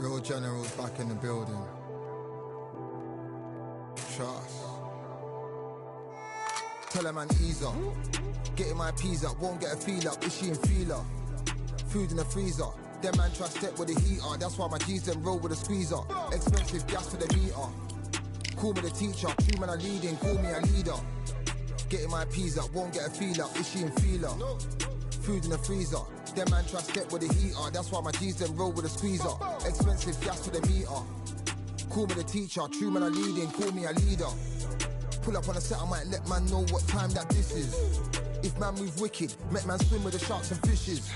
Real generals back in the building. Trust. Tell a man ease up. Getting my peas up, won't get a feel up. Is she in feeler? Food in the freezer. Them man try step with the heater. That's why my G's them roll with a squeezer. Expensive gas for the meter. Call me the teacher. True man I leading, call me a leader. Getting my peas up, won't get a feel up. Is she in feeler? Food in the freezer. Them man try step with the heater. That's why my G's them roll with a squeezer. Expensive gas for the meter. Call me the teacher. True man I leading, call me a leader. Pull up on a set, I might let man know what time that this is. If man move wicked, make man swim with the sharks and fishes.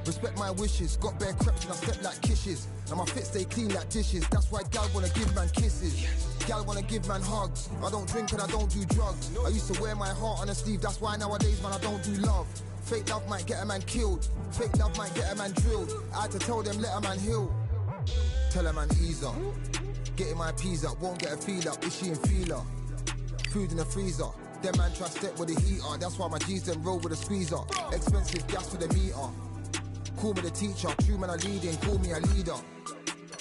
Respect my wishes, got bare creps and I step like kisses. And my fit stay clean like dishes, that's why gal wanna give man kisses. Gal wanna give man hugs, I don't drink and I don't do drugs. I used to wear my heart on a sleeve, that's why nowadays man I don't do love. Fake love might get a man killed, fake love might get a man drilled. I had to tell them let a man heal. Tell a man ease up, getting my peas up, won't get a feel up, is she in feeler? Food in the freezer, them man try step with the heater. That's why my G's them roll with a squeezer. Expensive gas for the meter. Call me the teacher, true man I leading, call me a leader.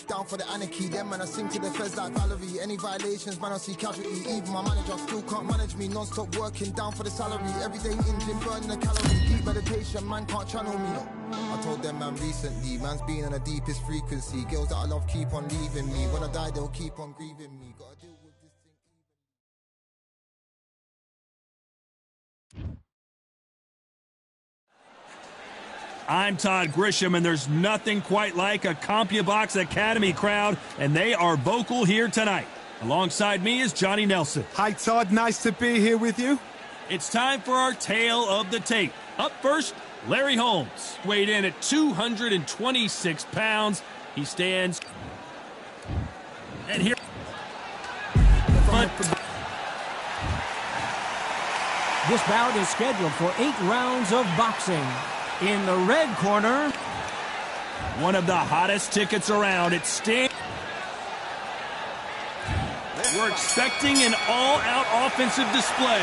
Down for the anarchy, them man I sing to the feds like Valerie. Any violations, man I see casualty. Even my manager still can't manage me. Non-stop working, down for the salary. Every day in gym, burning a calorie. Deep meditation, man can't channel me. I told them man recently, man's been on the deepest frequency. Girls that I love keep on leaving me. When I die, they'll keep on grieving me. Gotta deal with this thing. I'm Todd Grisham, and there's nothing quite like a CompuBox Academy crowd, and they are vocal here tonight. Alongside me is Johnny Nelson. Hi, Todd. Nice to be here with you. It's time for our tale of the tape. Up first, Larry Holmes. Weighed in at 226 pounds. He stands... And here... This bout is scheduled for 8 rounds of boxing. In the red corner, one of the hottest tickets around. It's Sting. We're expecting an all-out offensive display.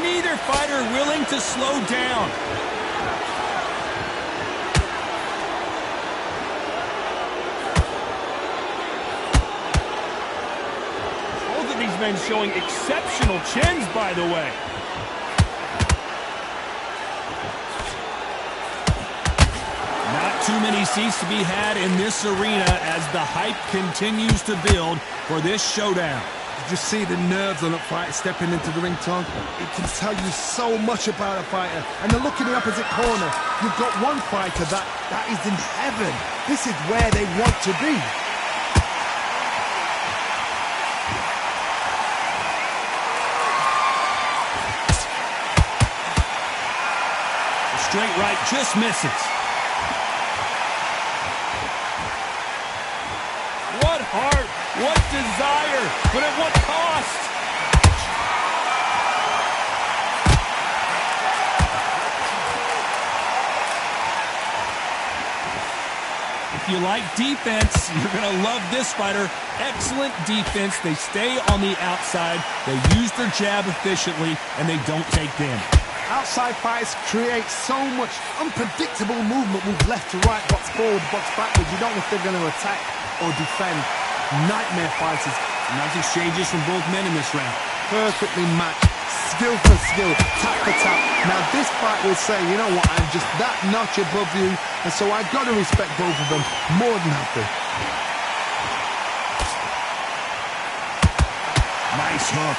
Neither fighter willing to slow down. Both of these men showing exceptional chins, by the way. Too many seats to be had in this arena as the hype continues to build for this showdown. Did you see the nerves on a fighter stepping into the ring, Tom? It can tell you so much about a fighter. And the look in the opposite corner, you've got one fighter that is in heaven. This is where they want to be. The straight right just misses. What heart, what desire, but at what cost? If you like defense, you're going to love this fighter. Excellent defense. They stay on the outside. They use their jab efficiently, and they don't take damage. Outside fighters create so much unpredictable movement. Move left to right, box forward, box backwards. You don't know if they're going to attack or defend. Nightmare fighters. Nice exchanges from both men in this round. Perfectly matched. Skill for skill. Tap for tap. Now this fight will say, you know what, I'm just that notch above you. And so I've got to respect both of them. More than happy. Nice hook.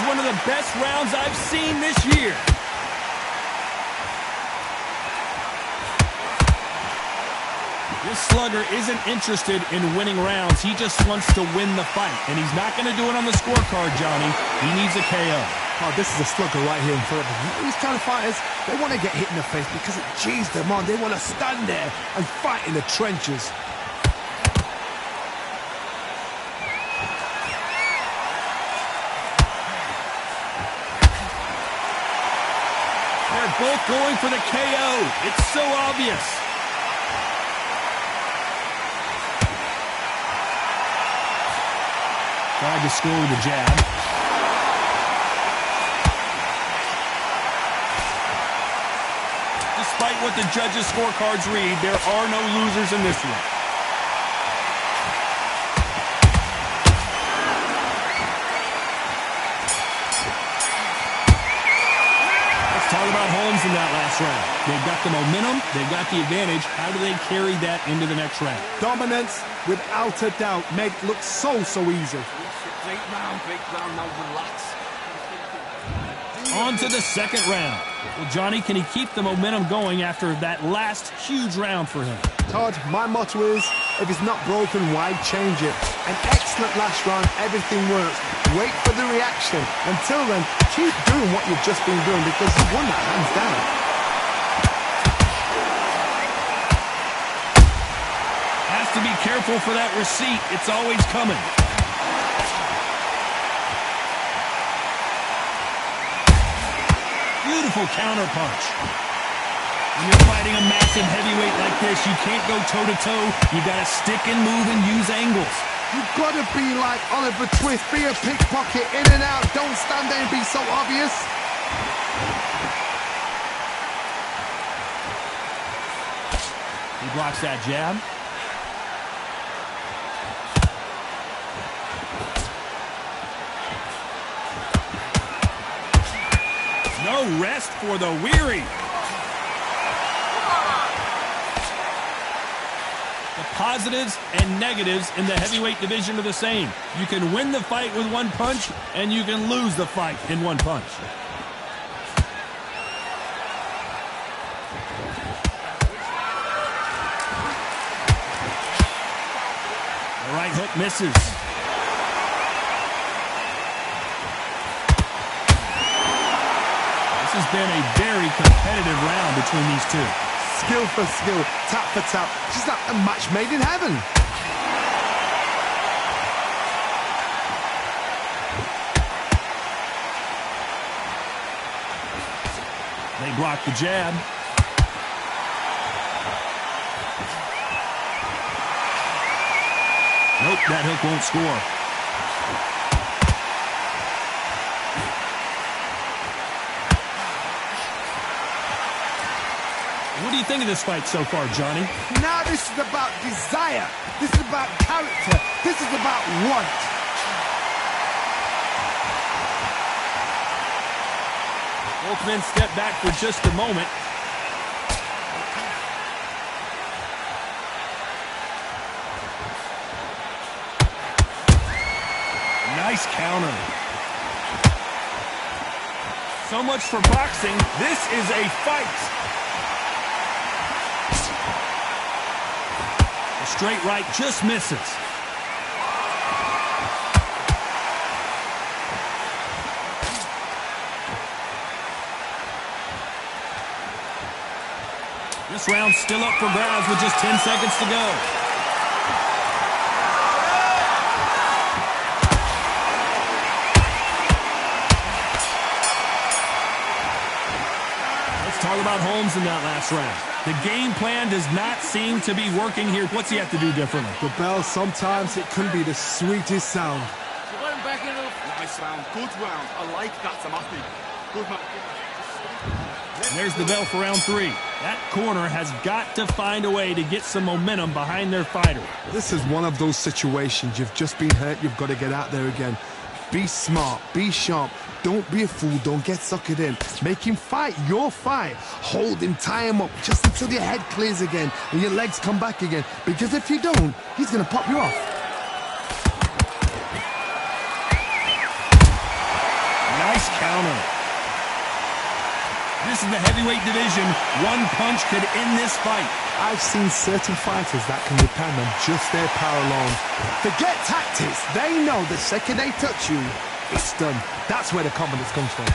One of the best rounds I've seen this year. This slugger isn't interested in winning rounds. He just wants to win the fight. And he's not going to do it on the scorecard, Johnny. He needs a KO. Oh, this is a slugger right here in front of him. These kind of fighters, they want to get hit in the face because it cheers them on. They want to stand there and fight in the trenches. They're both going for the KO. It's so obvious. Tried to score with a jab. Despite what the judges' scorecards read, there are no losers in this one. Talk about Holmes in that last round. They've got the momentum, they've got the advantage. How do they carry that into the next round? Dominance, without a doubt, made it look so easy. Great round, now relax. On to the second round. Well, Johnny, can he keep the momentum going after that last huge round for him? Todd, my motto is, if it's not broken, why change it? An excellent last round, everything works. Wait for the reaction. Until then, keep doing what you've just been doing because you won that hands down. Has to be careful for that receipt. It's always coming. Beautiful counter punch. When you're fighting a massive heavyweight like this, you can't go toe-to-toe. You got to stick and move and use angles. You've got to be like Oliver Twist, be a pickpocket, in and out, don't stand there and be so obvious. He blocks that jab. No rest for the weary. The positives and negatives in the heavyweight division are the same. You can win the fight with one punch, and you can lose the fight in one punch. The right hook misses. This has been a very competitive round between these two. Skill for skill, tap for tap. Just like a match made in heaven. They block the jab. Nope, that hook won't score. What do you think of this fight so far, Johnny? Now this is about desire. This is about character. This is about want. Both men step back for just a moment. Nice counter. So much for boxing. This is a fight. The straight right just misses. This round's still up for grabs with just 10 seconds to go. Let's talk about Holmes in that last round. The game plan does not seem to be working here. What's he have to do differently? The bell, sometimes it can be the sweetest sound. You let him back in. Nice round, good round. I like that, I'm happy. Good man. And there's the bell for round 3. That corner has got to find a way to get some momentum behind their fighter. This is one of those situations. You've just been hurt. You've got to get out there again. Be smart. Be sharp. Don't be a fool. Don't get suckered in. Make him fight your fight. Hold him. Tie him up just until your head clears again and your legs come back again. Because if you don't, he's going to pop you off. Nice counter. This is the heavyweight division. One punch could end this fight. I've seen certain fighters that can depend on just their power alone. Forget tactics. They know the second they touch you, it's done. That's where the confidence comes from.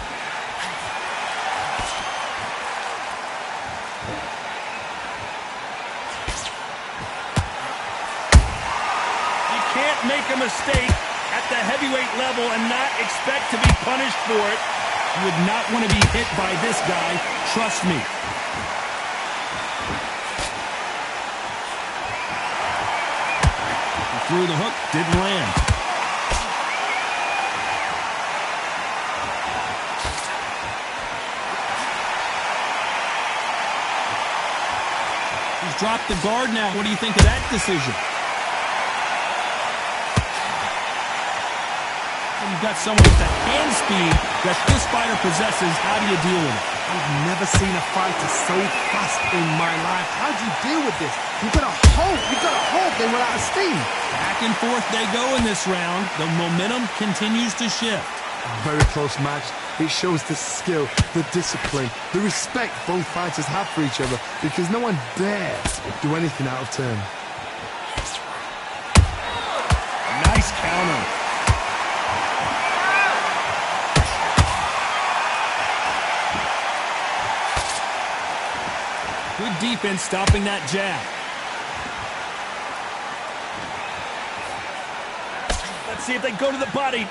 You can't make a mistake at the heavyweight level and not expect to be punished for it. You would not want to be hit by this guy. Trust me. He threw the hook, didn't land. dropped the guard now. What do you think of that decision? When you've got someone with the hand speed that this fighter possesses, how do you deal with it? I've never seen a fighter so fast in my life. How do you deal with this? You've got to hope they run out of steam. Back and forth they go in this round. The momentum continues to shift. Very close match. It shows the skill, the discipline, the respect both fighters have for each other, because no one dares do anything out of turn. Nice counter. Good defense stopping that jab. Let's see if they go to the body.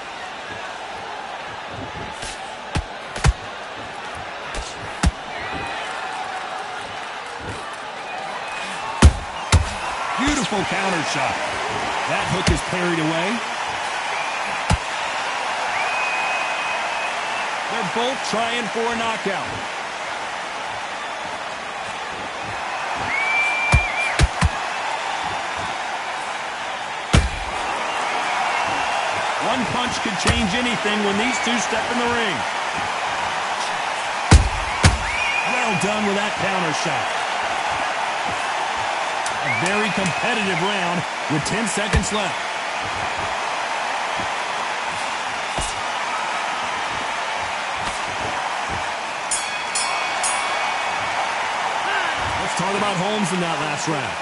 Beautiful counter shot. That hook is parried away. They're both trying for a knockout. One punch could change anything when these two step in the ring. Well done with that counter shot. A very competitive round with 10 seconds left. Let's talk about Holmes in that last round.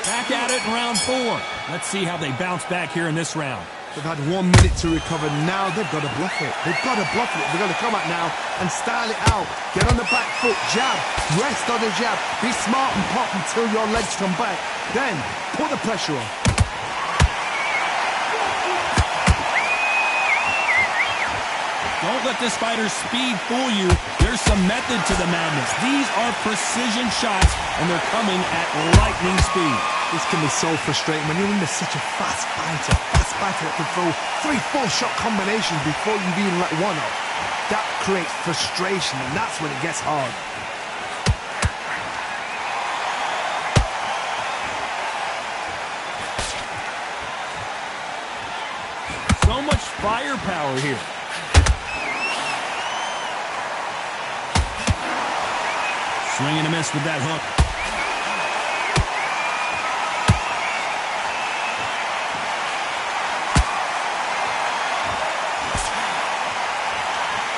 Back at it in round 4. Let's see how they bounce back here in this round. They've had 1 minute to recover. Now they've got to bluff it. They've got to bluff it. They've got to come out now and style it out. Get on the back foot, jab, rest on the jab. Be smart and pop until your legs come back. Then put the pressure on. Don't let this fighter's speed fool you. There's some method to the madness. These are precision shots, and they're coming at lightning speed. This can be so frustrating when you're under such a fast fighter that can throw 3-4 shot combinations before you've even let one up. That creates frustration, and that's when it gets hard. So much firepower here. Swing and a miss with that hook.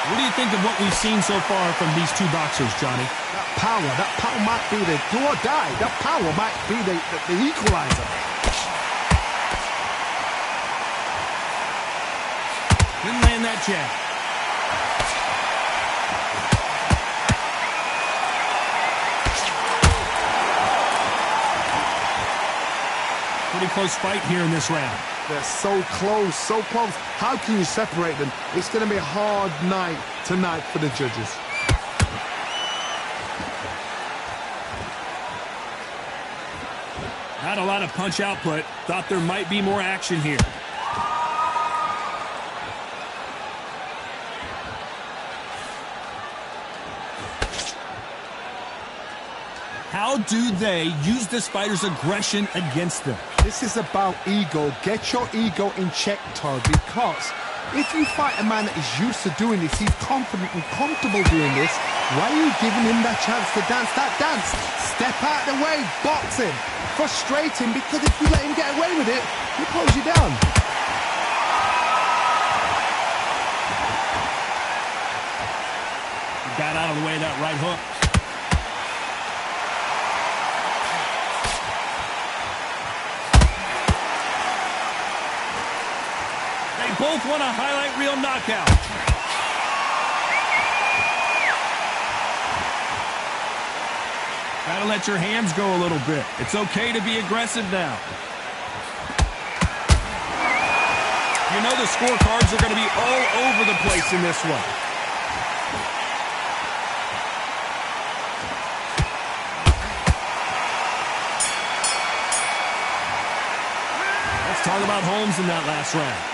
What do you think of what we've seen so far from these two boxers, Johnny? That power might be the do or die. That power might be the equalizer. Didn't land that jab. Pretty close fight here in this round. They're so close, so close. How can you separate them? It's going to be a hard night tonight for the judges. Not a lot of punch output. Thought there might be more action here. How do they use this fighter's aggression against them? This is about ego. Get your ego in check, Todd, because if you fight a man that is used to doing this, he's confident and comfortable doing this, why are you giving him that chance to dance that dance? Step out of the way, box him, frustrate him, because if you let him get away with it, he'll close you down. He got out of the way of that right hook. Both want a highlight reel knockout. Gotta let your hands go a little bit. It's okay to be aggressive now. You know the scorecards are going to be all over the place in this one. Let's talk about Holmes in that last round.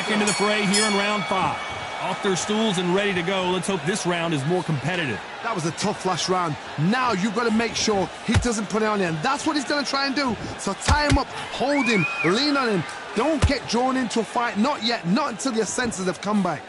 Back into the fray here in round 5. Off their stools and ready to go. Let's hope this round is more competitive. That was a tough last round. Now you've got to make sure he doesn't put it on him. That's what he's going to try and do. So tie him up, hold him, lean on him. Don't get drawn into a fight. Not yet. Not until your senses have come back.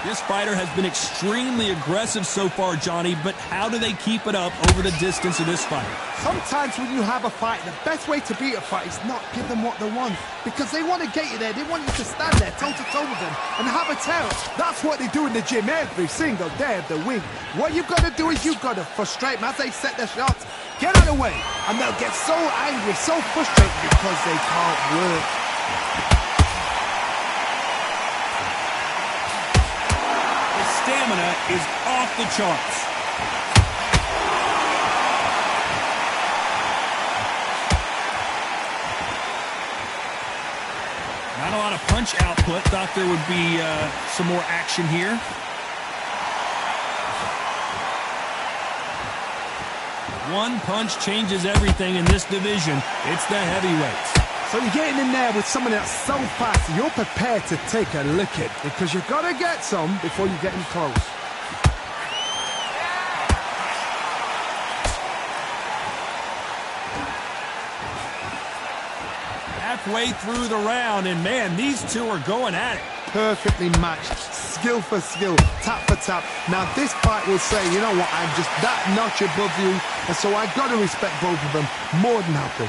This fighter has been extremely aggressive so far, Johnny, but how do they keep it up over the distance of this fight? Sometimes when you have a fight, the best way to beat a fight is not give them what they want. Because they want to get you there. They want you to stand there toe-to-toe with them and have a tell. That's what they do in the gym every single day of the week. What you've got to do is you've got to frustrate them as they set their shots. Get out of the way. And they'll get so angry, so frustrated because they can't work. Stamina is off the charts. Not a lot of punch output. Thought there would be some more action here. One punch changes everything in this division. It's the heavyweights. So you're getting in there with someone that's so fast, you're prepared to take a licking because you've got to get some before you get in close. Halfway through the round, and man, these two are going at it. Perfectly matched, skill for skill, tap for tap. Now this fight will say, you know what, I'm just that notch above you, and so I've got to respect both of them more than happy.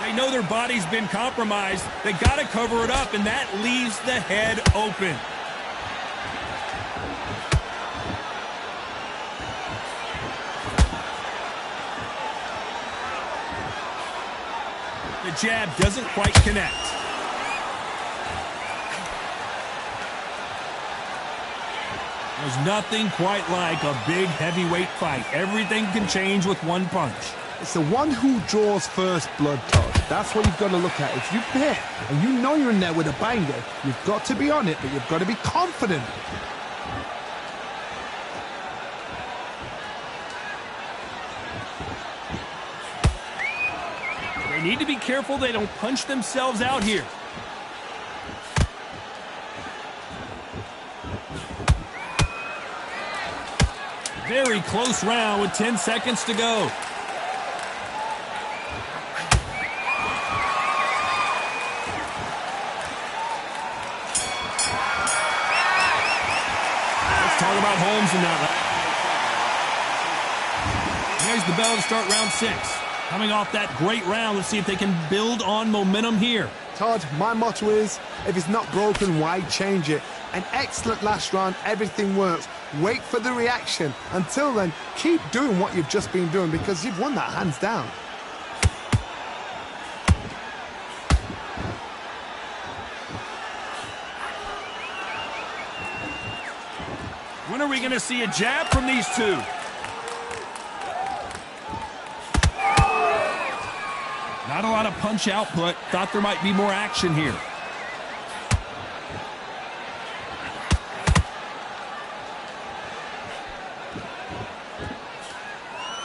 They know their body's been compromised. They got to cover it up, and that leaves the head open. The jab doesn't quite connect. There's nothing quite like a big heavyweight fight. Everything can change with one punch. It's the one who draws first blood, Todd. That's what you've got to look at. If you hit and you know you're in there with a banger, you've got to be on it, but you've got to be confident. They need to be careful they don't punch themselves out here. Very close round with 10 seconds to go. Talk about Holmes in that round. There's the bell to start round 6. Coming off that great round, let's see if they can build on momentum here. Todd, my motto is, if it's not broken, why change it? An excellent last round, everything works. Wait for the reaction. Until then, keep doing what you've just been doing because you've won that hands down. When are we going to see a jab from these two? Not a lot of punch output. Thought there might be more action here.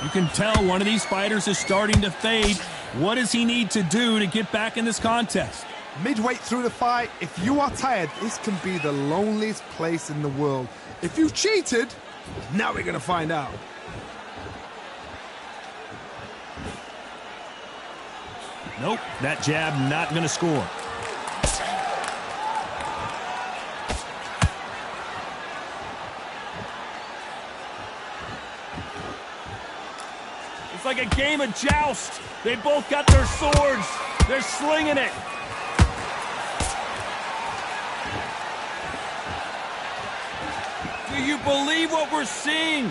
You can tell one of these fighters is starting to fade. What does he need to do to get back in this contest? Midway through the fight, if you are tired, this can be the loneliest place in the world. If you cheated, now we're going to find out. Nope, that jab not going to score. It's like a game of joust. They both got their swords. They're slinging it. Do you believe what we're seeing?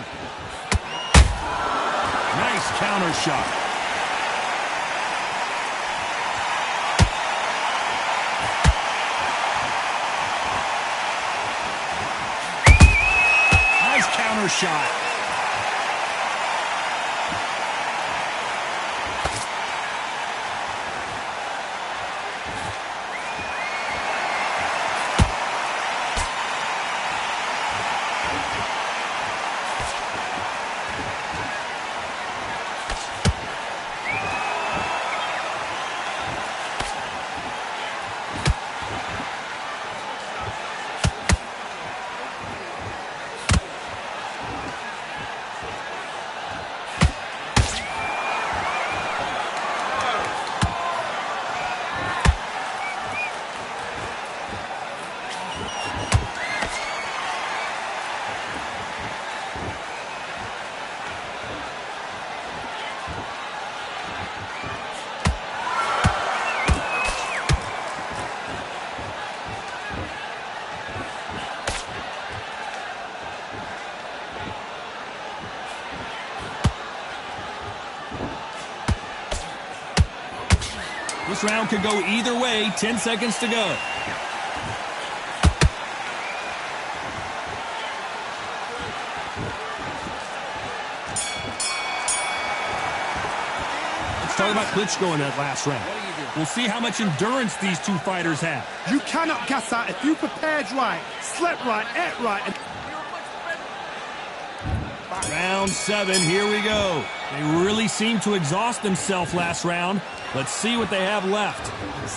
Nice counter shot. Nice counter shot. This round could go either way. 10 seconds to go. Let's talk about Klitschko in that last round. We'll see how much endurance these two fighters have. You cannot gas out if you prepared right, slept right, ate right. And Round 7, here we go. They really seemed to exhaust themselves last round. Let's see what they have left.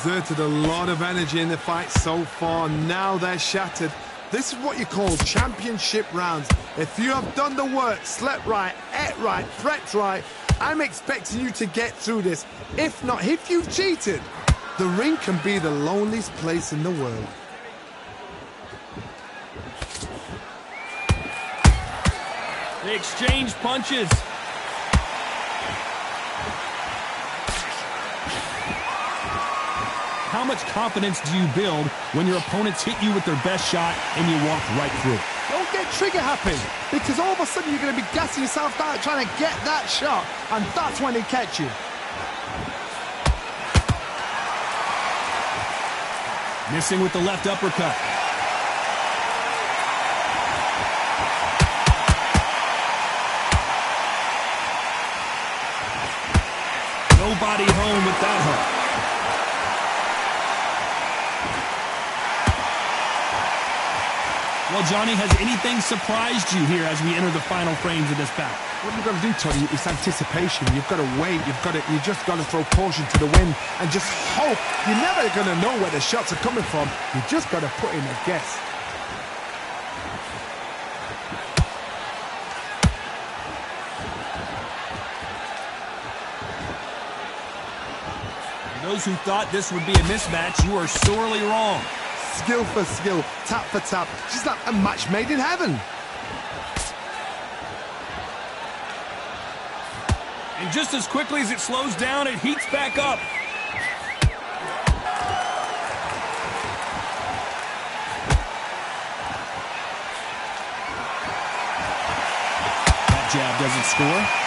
exerted a lot of energy in the fight so far. Now they're shattered. This is what you call championship rounds. If you have done the work, slept right, ate right, prepped right, I'm expecting you to get through this. If not, if you've cheated, the ring can be the loneliest place in the world. They exchange punches. How much confidence do you build when your opponents hit you with their best shot and you walk right through? Don't get trigger happy, because all of a sudden you're going to be gassing yourself out trying to get that shot, and that's when they catch you. Missing with the left uppercut. Nobody home with that hook. Well, Johnny, has anything surprised you here as we enter the final frames of this bout? What you've got to do, Tony, is anticipation. You've got to wait. You just got to throw caution to the wind and just hope. You're never going to know where the shots are coming from. You just got to put in a guess. For those who thought this would be a mismatch, you are sorely wrong. Skill for skill, tap for tap. Just like a match made in heaven. And just as quickly as it slows down, it heats back up. That jab doesn't score.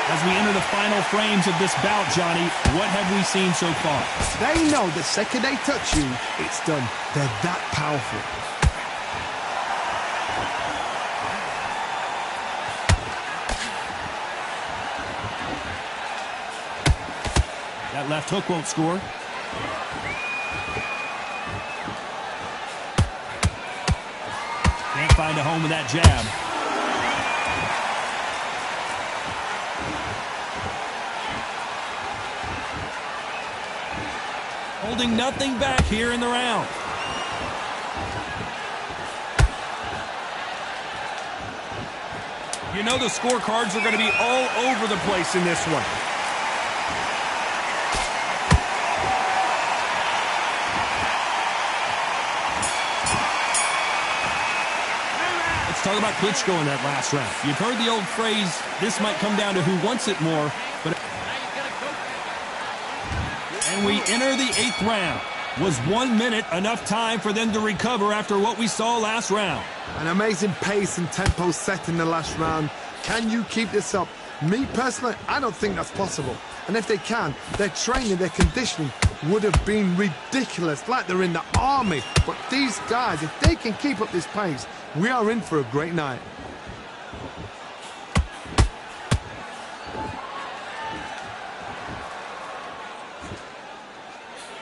As we enter the final frames of this bout, Johnny, what have we seen so far? They know the second they touch you, it's done. They're that powerful. That left hook won't score. Can't find a home with that jab. Holding nothing back here in the round. You know the scorecards are going to be all over the place in this one. Let's talk about Klitschko in that last round. You've heard the old phrase, this might come down to who wants it more, but... And we enter the 8th round. Was 1 minute enough time for them to recover after what we saw last round? An amazing pace and tempo set in the last round. Can you keep this up? Me personally, I don't think that's possible. And if they can, their training, their conditioning would have been ridiculous, like they're in the army. But these guys, if they can keep up this pace, we are in for a great night.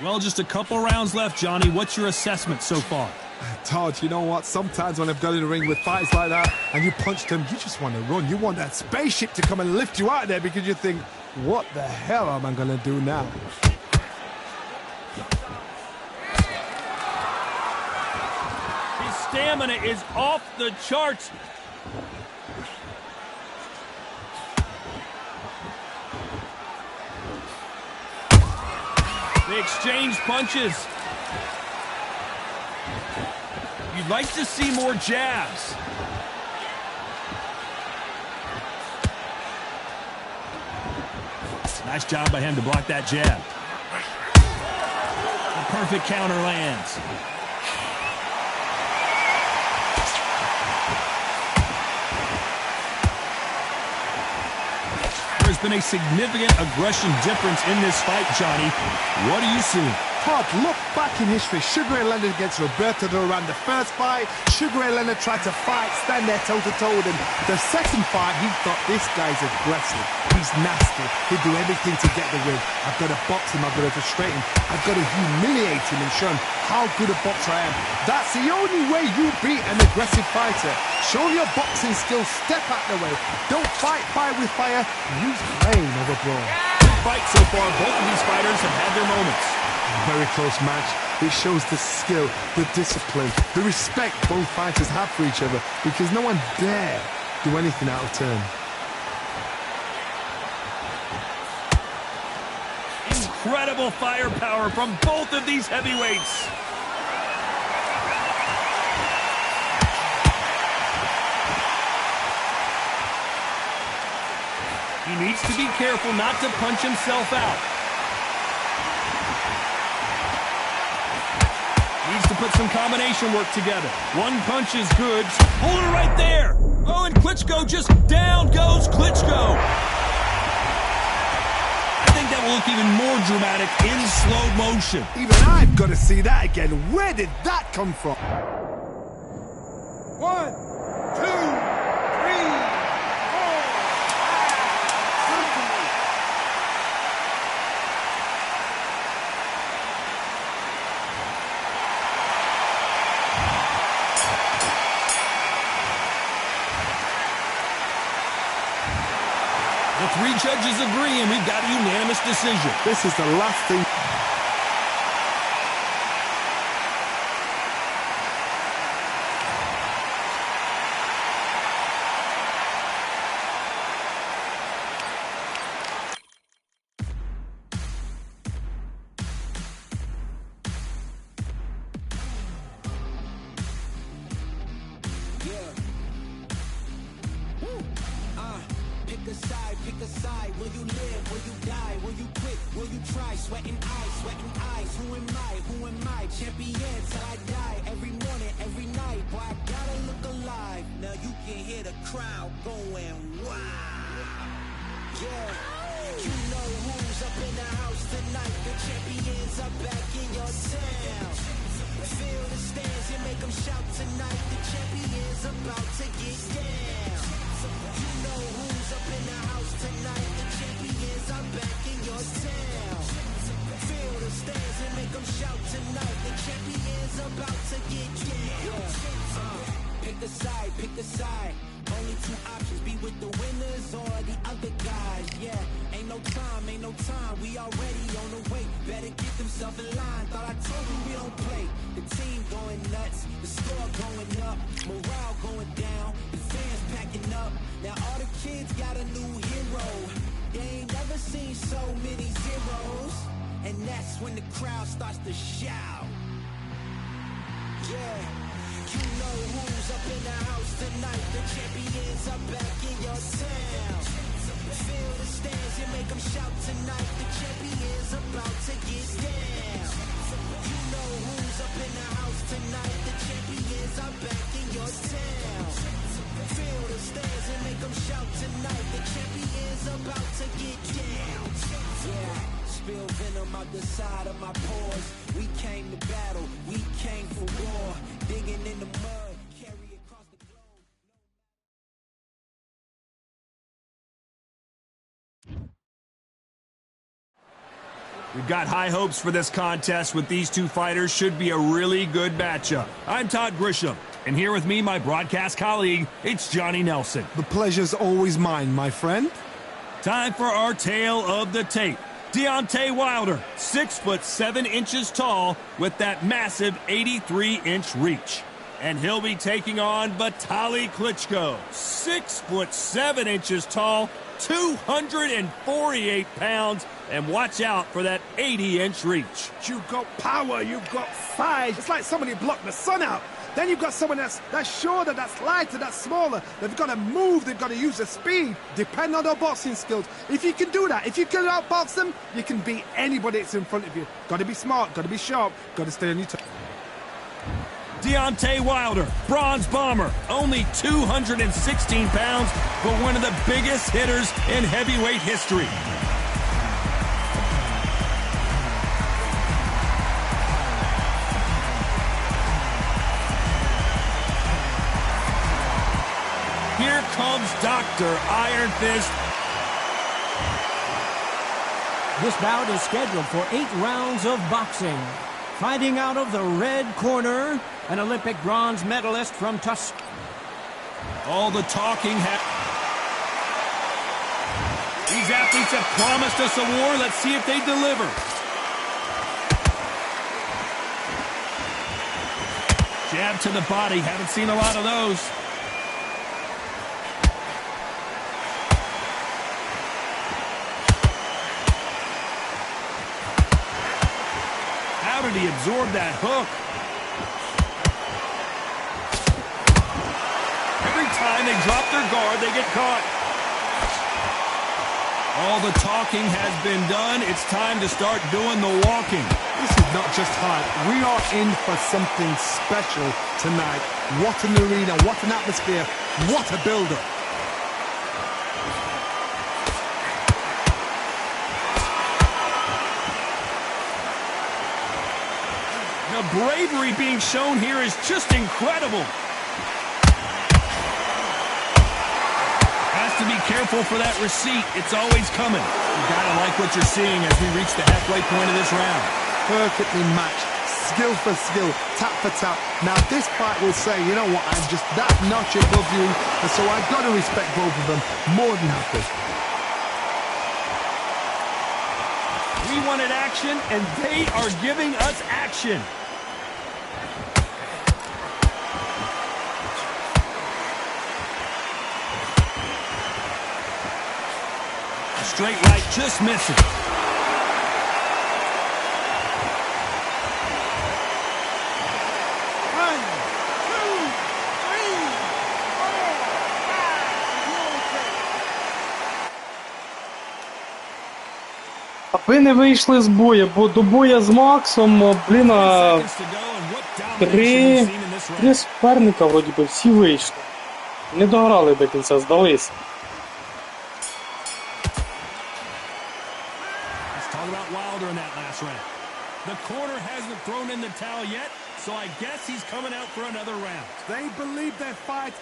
Well, just a couple rounds left, Johnny. What's your assessment so far? Todd, you know what? Sometimes when I've got in the ring with fights like that and you punch them, you just want to run. You want that spaceship to come and lift you out of there because you think, what the hell am I going to do now? His stamina is off the charts. They exchange punches. You'd like to see more jabs. Nice job by him to block that jab. The perfect counter lands. there's been a significant aggression difference in this fight, Johnny. What are you seeing? Todd, look back in history. Sugar Ray Leonard against Roberto Duran. The first fight, Sugar Ray Leonard tried to fight, stand there toe-to-toe with him. The second fight, he thought, this guy's aggressive. He's nasty. He'd do everything to get the win. I've got to box him. I've got to frustrate him. I've got to humiliate him and show him how good a boxer I am. That's the only way you beat an aggressive fighter. Show your boxing skills. Step out the way. Don't fight fire with fire. Use flame over brawn. Good fight so far. Both of these fighters have had their moments. Very close match. It shows the skill, the discipline, the respect both fighters have for each other, because no one dare do anything out of turn. Incredible firepower from both of these heavyweights. He needs to be careful not to punch himself out. Needs to put some combination work together. One punch is good. Hold it right there. Oh, and Klitschko just down goes Klitschko. I think that will look even more dramatic in slow motion. Even I've got to see that again. Where did that come from? 1, 2, 3, 4. The 3 judges agree, and we've got a unanimous decision. This is the last thing. Pick a side. Will you live? Will you die? Will you quit? Will you try? Sweating eyes. Who am I? Who am I? Champion till I die. Every morning, every night. Boy, I gotta look alive. Now you can hear the crowd going wow. Yeah, you know who's up in the house tonight. The champions are back in your town. Feel the stands and make them shout tonight. The champions about to get down. You know who's up in the house tonight. The champions are back in your town. Feel the stands and make them shout tonight. The champions about to get down. Pick a side, pick a side. Only 2 options, be with the winners or the other guys. Yeah, ain't no time, we already on the way. Better get themselves in line. Thought I told you we don't play. The team going nuts, the score going up, morale going down, the fans packing up. Now all the kids got a new hero. They ain't never seen so many zeros. And that's when the crowd starts to shout. Yeah, you know who's up in the house tonight. The champions are back in your town. Feel the stands and make them shout tonight. The champions about to get down. You know who's up in the house tonight. The champions are back in your town. Feel the stands and make them shout tonight. The champions about to get down. Yeah, spill venom out the side of my pores. We came to battle, we came for war. Digging in the mud, carry across the globe. We've got high hopes for this contest with these 2 fighters. Should be a really good matchup. I'm Todd Grisham, and here with me, my broadcast colleague, it's Johnny Nelson. The pleasure's always mine, my friend. Time for our tale of the tape. Deontay Wilder, 6'7" tall with that massive 83-inch reach. And he'll be taking on Vitaly Klitschko, 6'7" tall, 248 pounds, and watch out for that 80-inch reach. You've got power, you've got size. It's like somebody blocked the sun out. Then you've got someone that's shorter, that's lighter, that's smaller. They've got to move, they've got to use their speed. Depend on their boxing skills. If you can do that, if you can outbox them, you can beat anybody that's in front of you. Got to be smart, got to be sharp, got to stay on your toes. Deontay Wilder, bronze bomber, only 216 pounds, but one of the biggest hitters in heavyweight history. Here comes Dr. Iron Fist. This bout is scheduled for 8 rounds of boxing. Fighting out of the red corner, an Olympic bronze medalist from Tusk. All the talking These athletes have promised us a war. Let's see if they deliver. Jab to the body. Haven't seen a lot of those. How did he absorb that hook? Every time they drop their guard, they get caught. All the talking has been done. It's time to start doing the walking. This is not just hype. We are in for something special tonight. What an arena, what an atmosphere, what a build-up. The bravery being shown here is just incredible. Has to be careful for that receipt. It's always coming. You gotta like what you're seeing as we reach the halfway point of this round. Perfectly matched, skill for skill, tap for tap. Now this fight will say, you know what, I'm just that notch above you, and so I've got to respect both of them more than happy. We wanted action, and they are giving us action. Straight right, just missing. 1, 2, 3, 4, 5. Ви не вийшли з бою, бо до боя з Максом, блін, 3 суперника, вроді би, всі вийшли. Не дограли до кінця, здались. The corner hasn't thrown in the towel yet, so I guess he's coming out for another round. They believe their fight.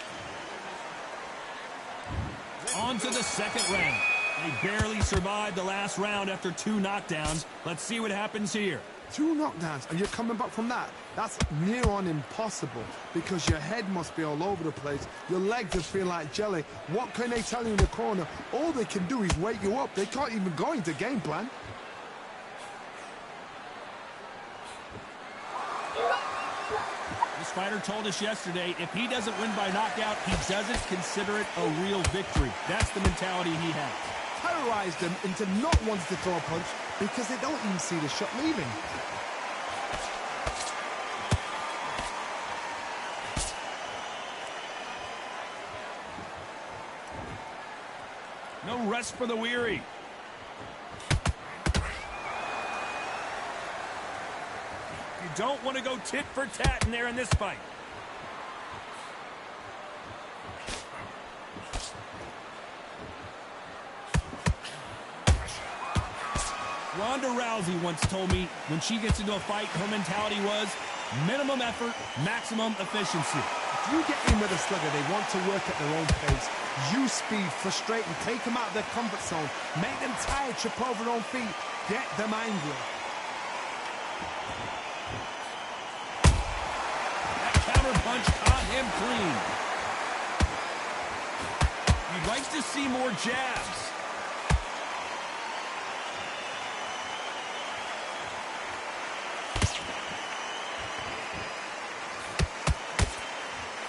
On to the second round. They barely survived the last round after 2 knockdowns. Let's see what happens here. 2 knockdowns, and you're coming back from that. That's near on impossible, because your head must be all over the place. Your legs just feel like jelly. What can they tell you in the corner? All they can do is wake you up. They can't even go into game plan. This fighter told us yesterday, if he doesn't win by knockout, he doesn't consider it a real victory. That's the mentality he has. Terrorized them into not wanting to throw a punch because they don't even see the shot leaving. No rest for the weary. You don't want to go tit for tat in there in this fight. Ronda Rousey once told me when she gets into a fight, her mentality was minimum effort, maximum efficiency. If you get in with a slugger, they want to work at their own pace. Use speed, frustrate them, take them out of their comfort zone, make them tired, trip over their own feet, get them angry. That counter punch caught him clean. You'd like to see more jabs.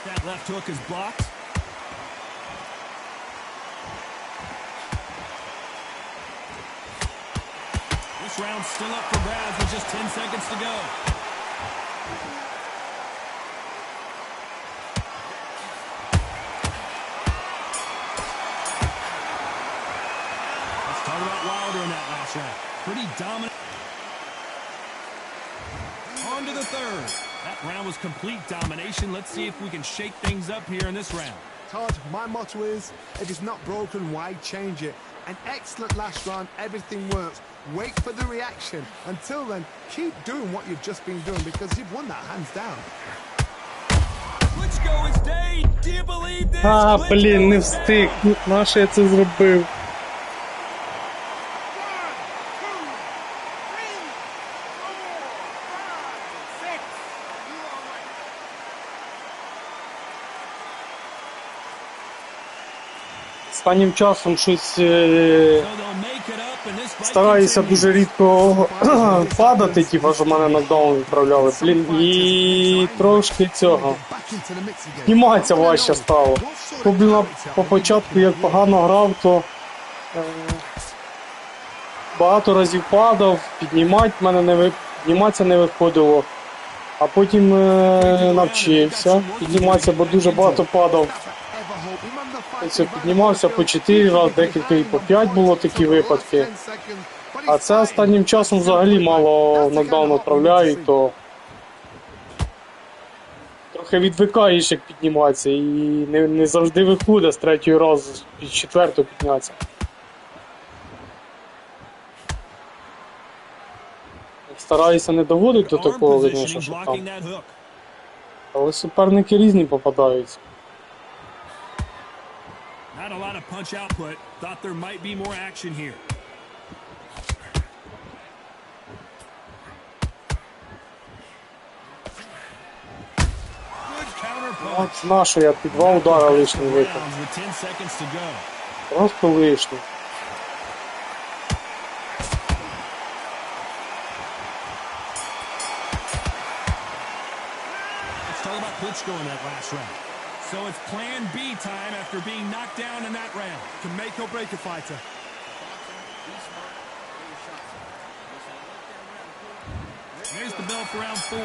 That left hook is blocked. This round's still up for grabs with just 10 seconds to go. Let's talk about Wilder in that last round. Pretty dominant. On to the third. That round was complete domination. Let's see if we can shake things up here in this round. Todd, my motto is, if it's not broken, why change it? An excellent last round, everything works. Wait for the reaction. Until then, keep doing what you've just been doing because you've won that hands down. Klitschko is day. Do you believe this? Блін, не встиг. Нащо я це зробив? Останнім часом щось стараюся дуже рідко падати, типу, що мене нокдаун відправляли, блін, і трошки цього. Підніматися важче стало. По початку, як погано грав, то багато разів падав, підніматися не виходило. А потім навчився підніматися, бо дуже багато падав. Це піднімався по 4 рази, декілька і по 5 було такі випадки. А це останнім часом взагалі мало нокдаун відправляють, то трохи відвикаєш, як підніматися, і не завжди виходить з 3-ї разу, з 4-ї піднятися. Стараюся не доводити до такого, звісно, що там. Але суперники різні попадаються. Not a lot of punch output. Thought there might be more action here. Good counter punch. От нащо я під 2 удара лишній виконав. Просто лишній. Let's talk about Klitschko in that last round. So it's plan B time after being knocked down in that round. Can make or break a fighter. There's the bell for round 4.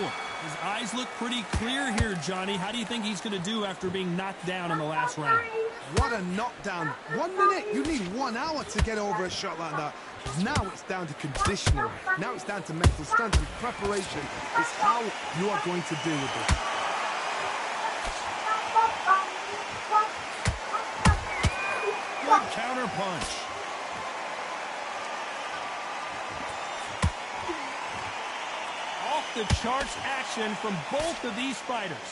His eyes look pretty clear here, Johnny. How do you think he's going to do after being knocked down in the last round? What a knockdown. 1 minute? You need 1 hour to get over a shot like that. Now it's down to conditioning. Now it's down to mental strength and preparation. It's how you are going to deal with it. Good counter punch. Off the charts action from both of these fighters.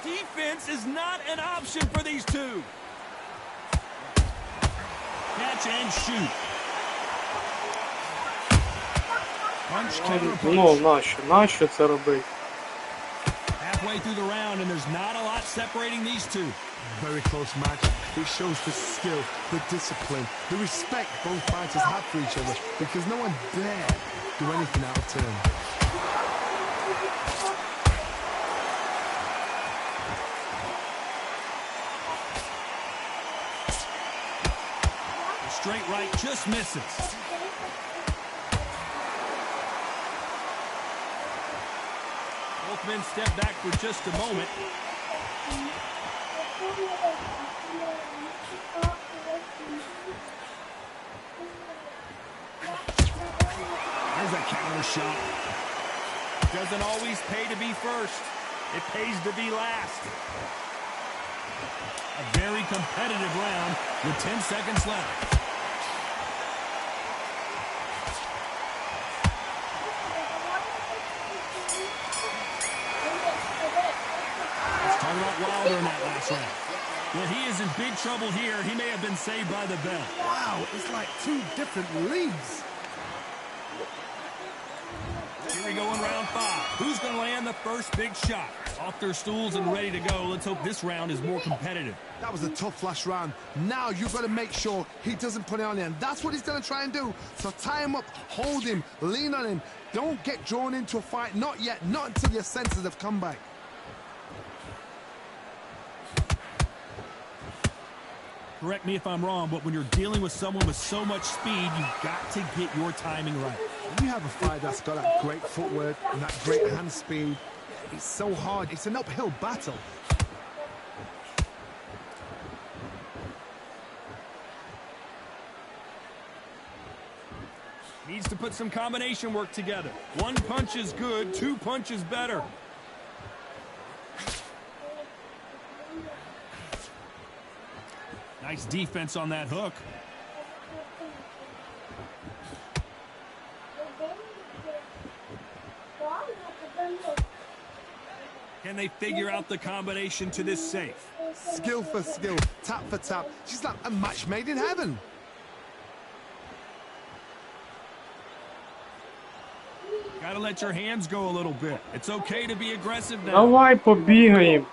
Defense is not an option for these two. Catch and shoot. Punch, counter punch. Ну, нащо це робити? Halfway through the round, and there's not a lot separating these two. Very close match. It shows the skill, the discipline, the respect both fighters have for each other because no one dare do anything out of turn. Straight right just misses. Both men step back for just a moment. There's a counter shot. Doesn't always pay to be first. It pays to be last. A very competitive round with 10 seconds left. Let's talk about Wilder in that last round. Well, he is in big trouble here. He may have been saved by the bell. Wow, it's like 2 different leagues. Here we go in round 5. Who's going to land the first big shot? Off their stools and ready to go. Let's hope this round is more competitive. That was a tough last round. Now you've got to make sure he doesn't put it on the end. That's what he's going to try and do. So tie him up, hold him, lean on him. Don't get drawn into a fight. Not yet. Not until your senses have come back. Correct me if I'm wrong, but when you're dealing with someone with so much speed, you've got to get your timing right. When you have a fighter that's got that great footwork and that great hand speed, It's so hard. It's an uphill battle. Needs to put some combination work together. One punch is good, two punches better. Nice defense on that hook. Can they figure out the combination to this safe? Skill for skill, tap for tap. She's like a match made in heaven. Gotta let your hands go a little bit. It's okay to be aggressive now. Давай побігаємо.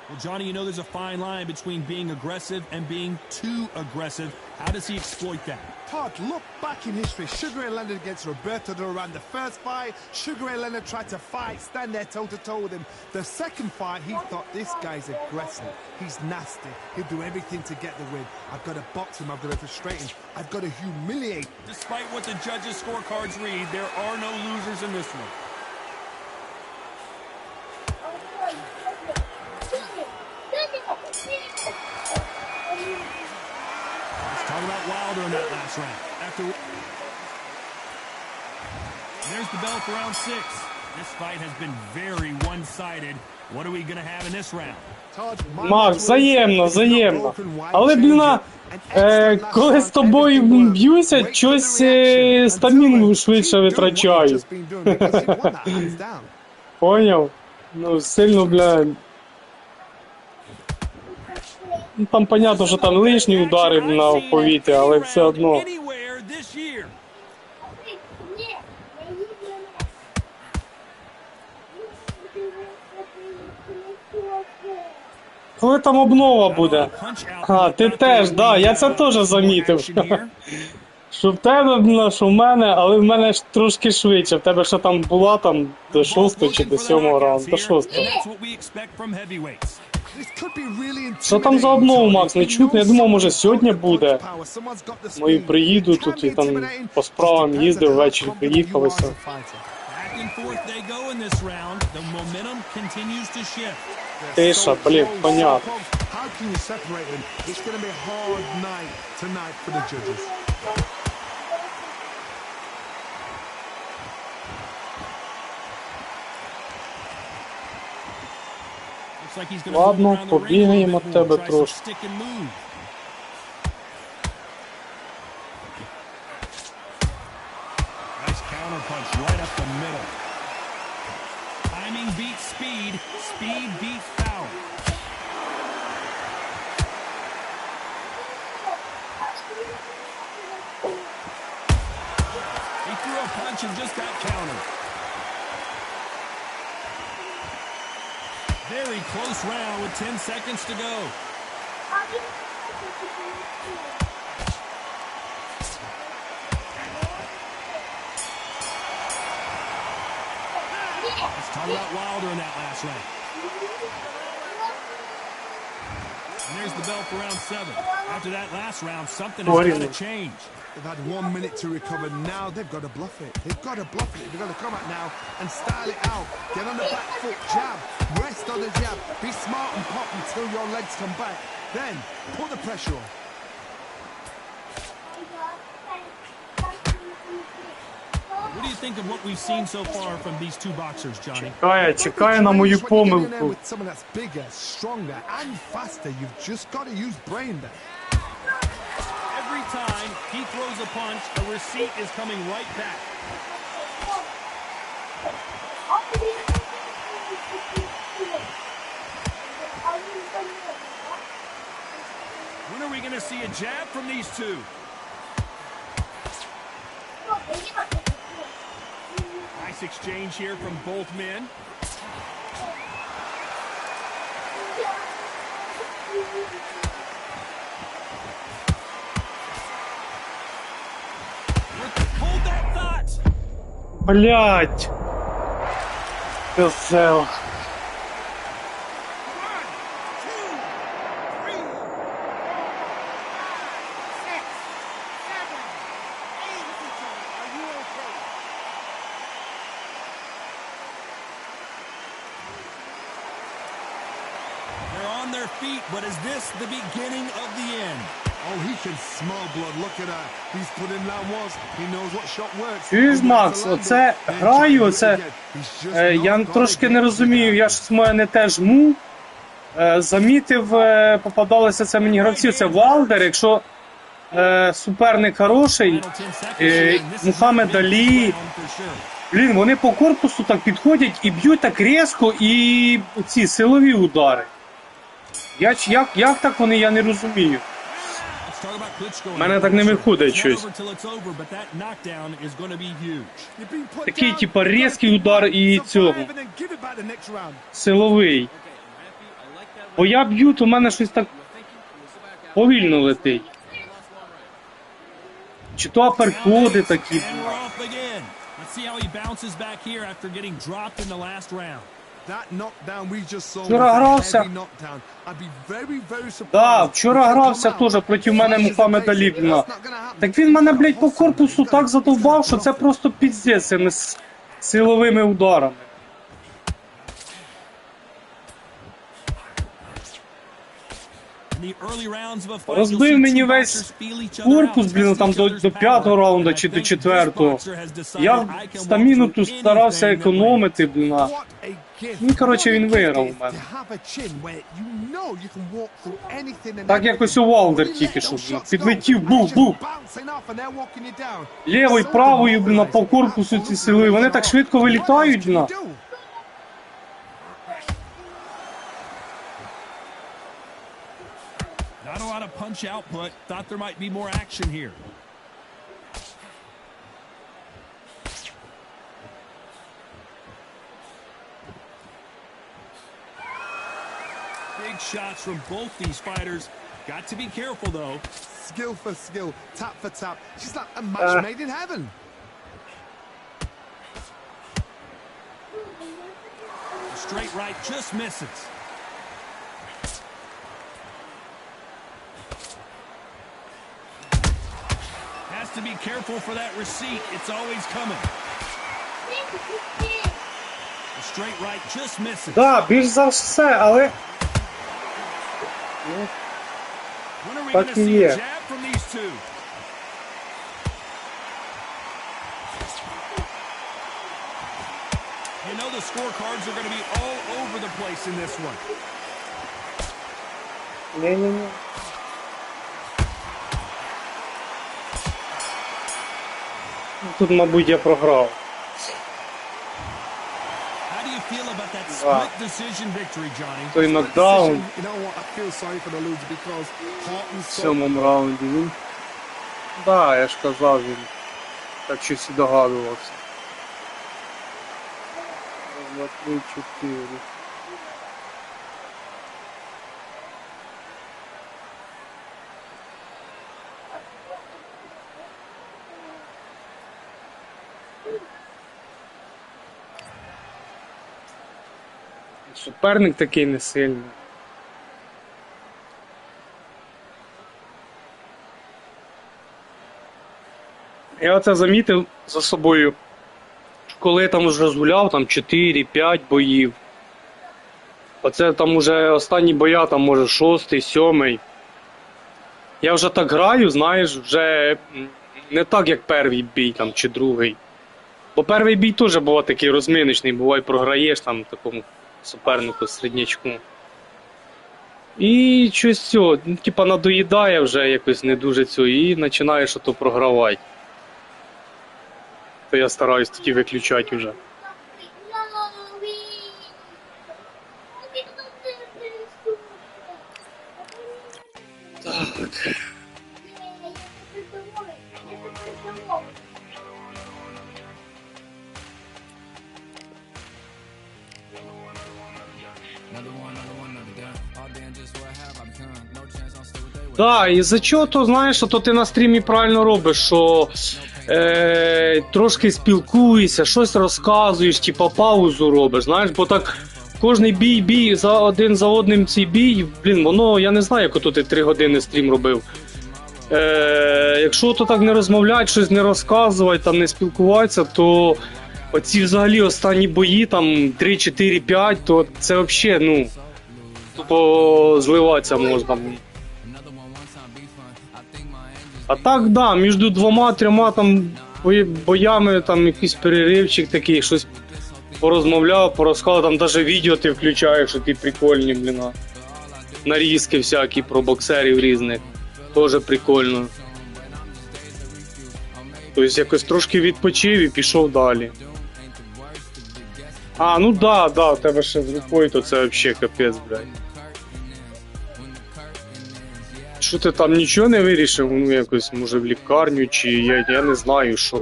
Well, Johnny, you know there's a fine line between being aggressive and being too aggressive. How does he exploit that? Todd, look back in history. Sugar Ray Leonard against Roberto Duran. The first fight, Sugar Ray Leonard tried to fight, stand there toe-to-toe with him. The second fight, he thought, this guy's aggressive. He's nasty. He'll do everything to get the win. I've got to box him. I've got to frustrate him. I've got to humiliate. Despite what the judges' scorecards read, there are no losers in this one. Talk about Wilder in that last round. There's the bell for round 6. This fight has been very one-sided. What are we going to have in this round? Макс, взаємно, взаємно. Але, блін, коли з тобою б'юся, щось стаміну швидше витрачаю. Поняв? Ну, сильно, бля... Там понятно, що там лишні удари на повітря, але все одно. Коли там обнова буде? А, ти теж, да, я це теж замітив. Що в тебе, що в мене, але в мене ж трошки швидше. В тебе ще там була там до 6-го чи до 7-го раунду, до 6-го. Що там за обнову, Макс? Не чутно? Я думав, може сьогодні буде. Мої приїду тут і там по справам їздив, ввечері приїхав і все. Тиша, блін, понятно. Ладно, побігаємо від тебе трошки. Very close round with 10 seconds to go. Let's talk about Wilder in that last round. And there's the bell for round 7. After that last round, something has got to change. They've had 1 minute to recover. Now they've got to bluff it. They've got to bluff it. They've got to come out now and style it out. Get on the back foot, jab. Rest on the jab. Be smart and pop until your legs come back. Then, put the pressure on. What do you think of what we've seen so far from these two boxers, Johnny? Чекає на мою помилку. With someone that's bigger, stronger, and faster, you've just got to use brain there. Every time he throws a punch, a receipt is coming right back. When are we going to see a jab from these two? Nice exchange here from both men. Hold that thought. Блять. Козел. their feet, but is this the beginning of the end? Oh, he can smell blood. Look at that. He's putting down once. He knows what shot works. Чуєш, Макс, оце граю, оце я трошки не розумію, я ж мене теж жму. Замітив, попадалося це мені гравців, це Валдер, якщо суперник хороший, Мухаммед Алі, блін, вони по корпусу так підходять і б'ють так різко, і ці силові удари. Як так вони, я не розумію. У мене так не виходить щось. Такий, типа, різкий удар і цього. Силовий. Бо я б'ю, то в мене щось так повільно летить. Чи то аперкоди такі. Вчора грався. Да, вчора грався теж проти мене Мухаммед Алі. Так він мене, блядь, по корпусу так задовбав, що це просто піздець цими силовими ударами. Розбив мені весь корпус, блін, там до 5-го раунду чи до 4-го. Я стаміну тут старався економити, блін. Ну, коротше, він виграв у мене. Так якось у Валдер тільки що, блін. Підлетів, був. Лівою, правою, блін, по корпусу ці сили. Вони так швидко вилітають, блін. Not a lot of punch output. Thought there might be more action here. Big shots from both these fighters. Got to be careful though. Skill for skill, tap for tap. She's like a match made in heaven. Straight right just misses. Has to be careful for that receipt. It's always coming. The straight right just misses. Да, більш за все, але When are we так going to і see a є. jab from these two? You know the scorecards are going to be all over the place in this one. Ні-ні-ні. Тут, мабуть, я програв. How do you feel about that split decision victory, Johnny? Той нокдаун You know what? I feel sorry for the loser because heart and в soul. 7-му раунді він. Да, я ж казав, він так щось і догадувався. 2, 3, 4. Суперник такий не сильний. Я оце замітив за собою, коли там вже згуляв там 4-5 боїв. Оце там уже останні боя, там може 6-й, 7-й. Я вже так граю, знаєш, вже не так, як перший бій там чи другий. Бо перший бій теж був такий розминочний, буває програєш там такому супернику середнячку. І щось цього, ну, типа надоїдає вже якось не дуже цього і починаєш ото програвати. То я стараюсь тоді виключати вже. Так. Да, і за чого то, знаєш, то ти на стрімі правильно робиш, що трошки спілкуєшся, щось розказуєш, типа паузу робиш, знаєш, бо так кожний бій за один за одним цей бій, блін, воно, я не знаю, як ото ти 3 години стрім робив. Якщо то так не розмовляти, щось не розказувати, там не спілкуватися, то оці взагалі останні бої, там 3, 4, 5, то це взагалі, ну, тупо зливатися можна. А так, да, між двома-трьома там боями там якийсь переривчик такий, щось порозмовляв, порозказав, там навіть відео ти включаєш, що ти прикольні, блін. Нарізки всякі про боксерів різних. Тоже прикольно. Тобто якось трошки відпочив і пішов далі. А, ну да, у тебе ще з рукою, то це взагалі капець, блядь. Що ти там нічого не вирішив? Ну якось, може в лікарню, чи я не знаю, що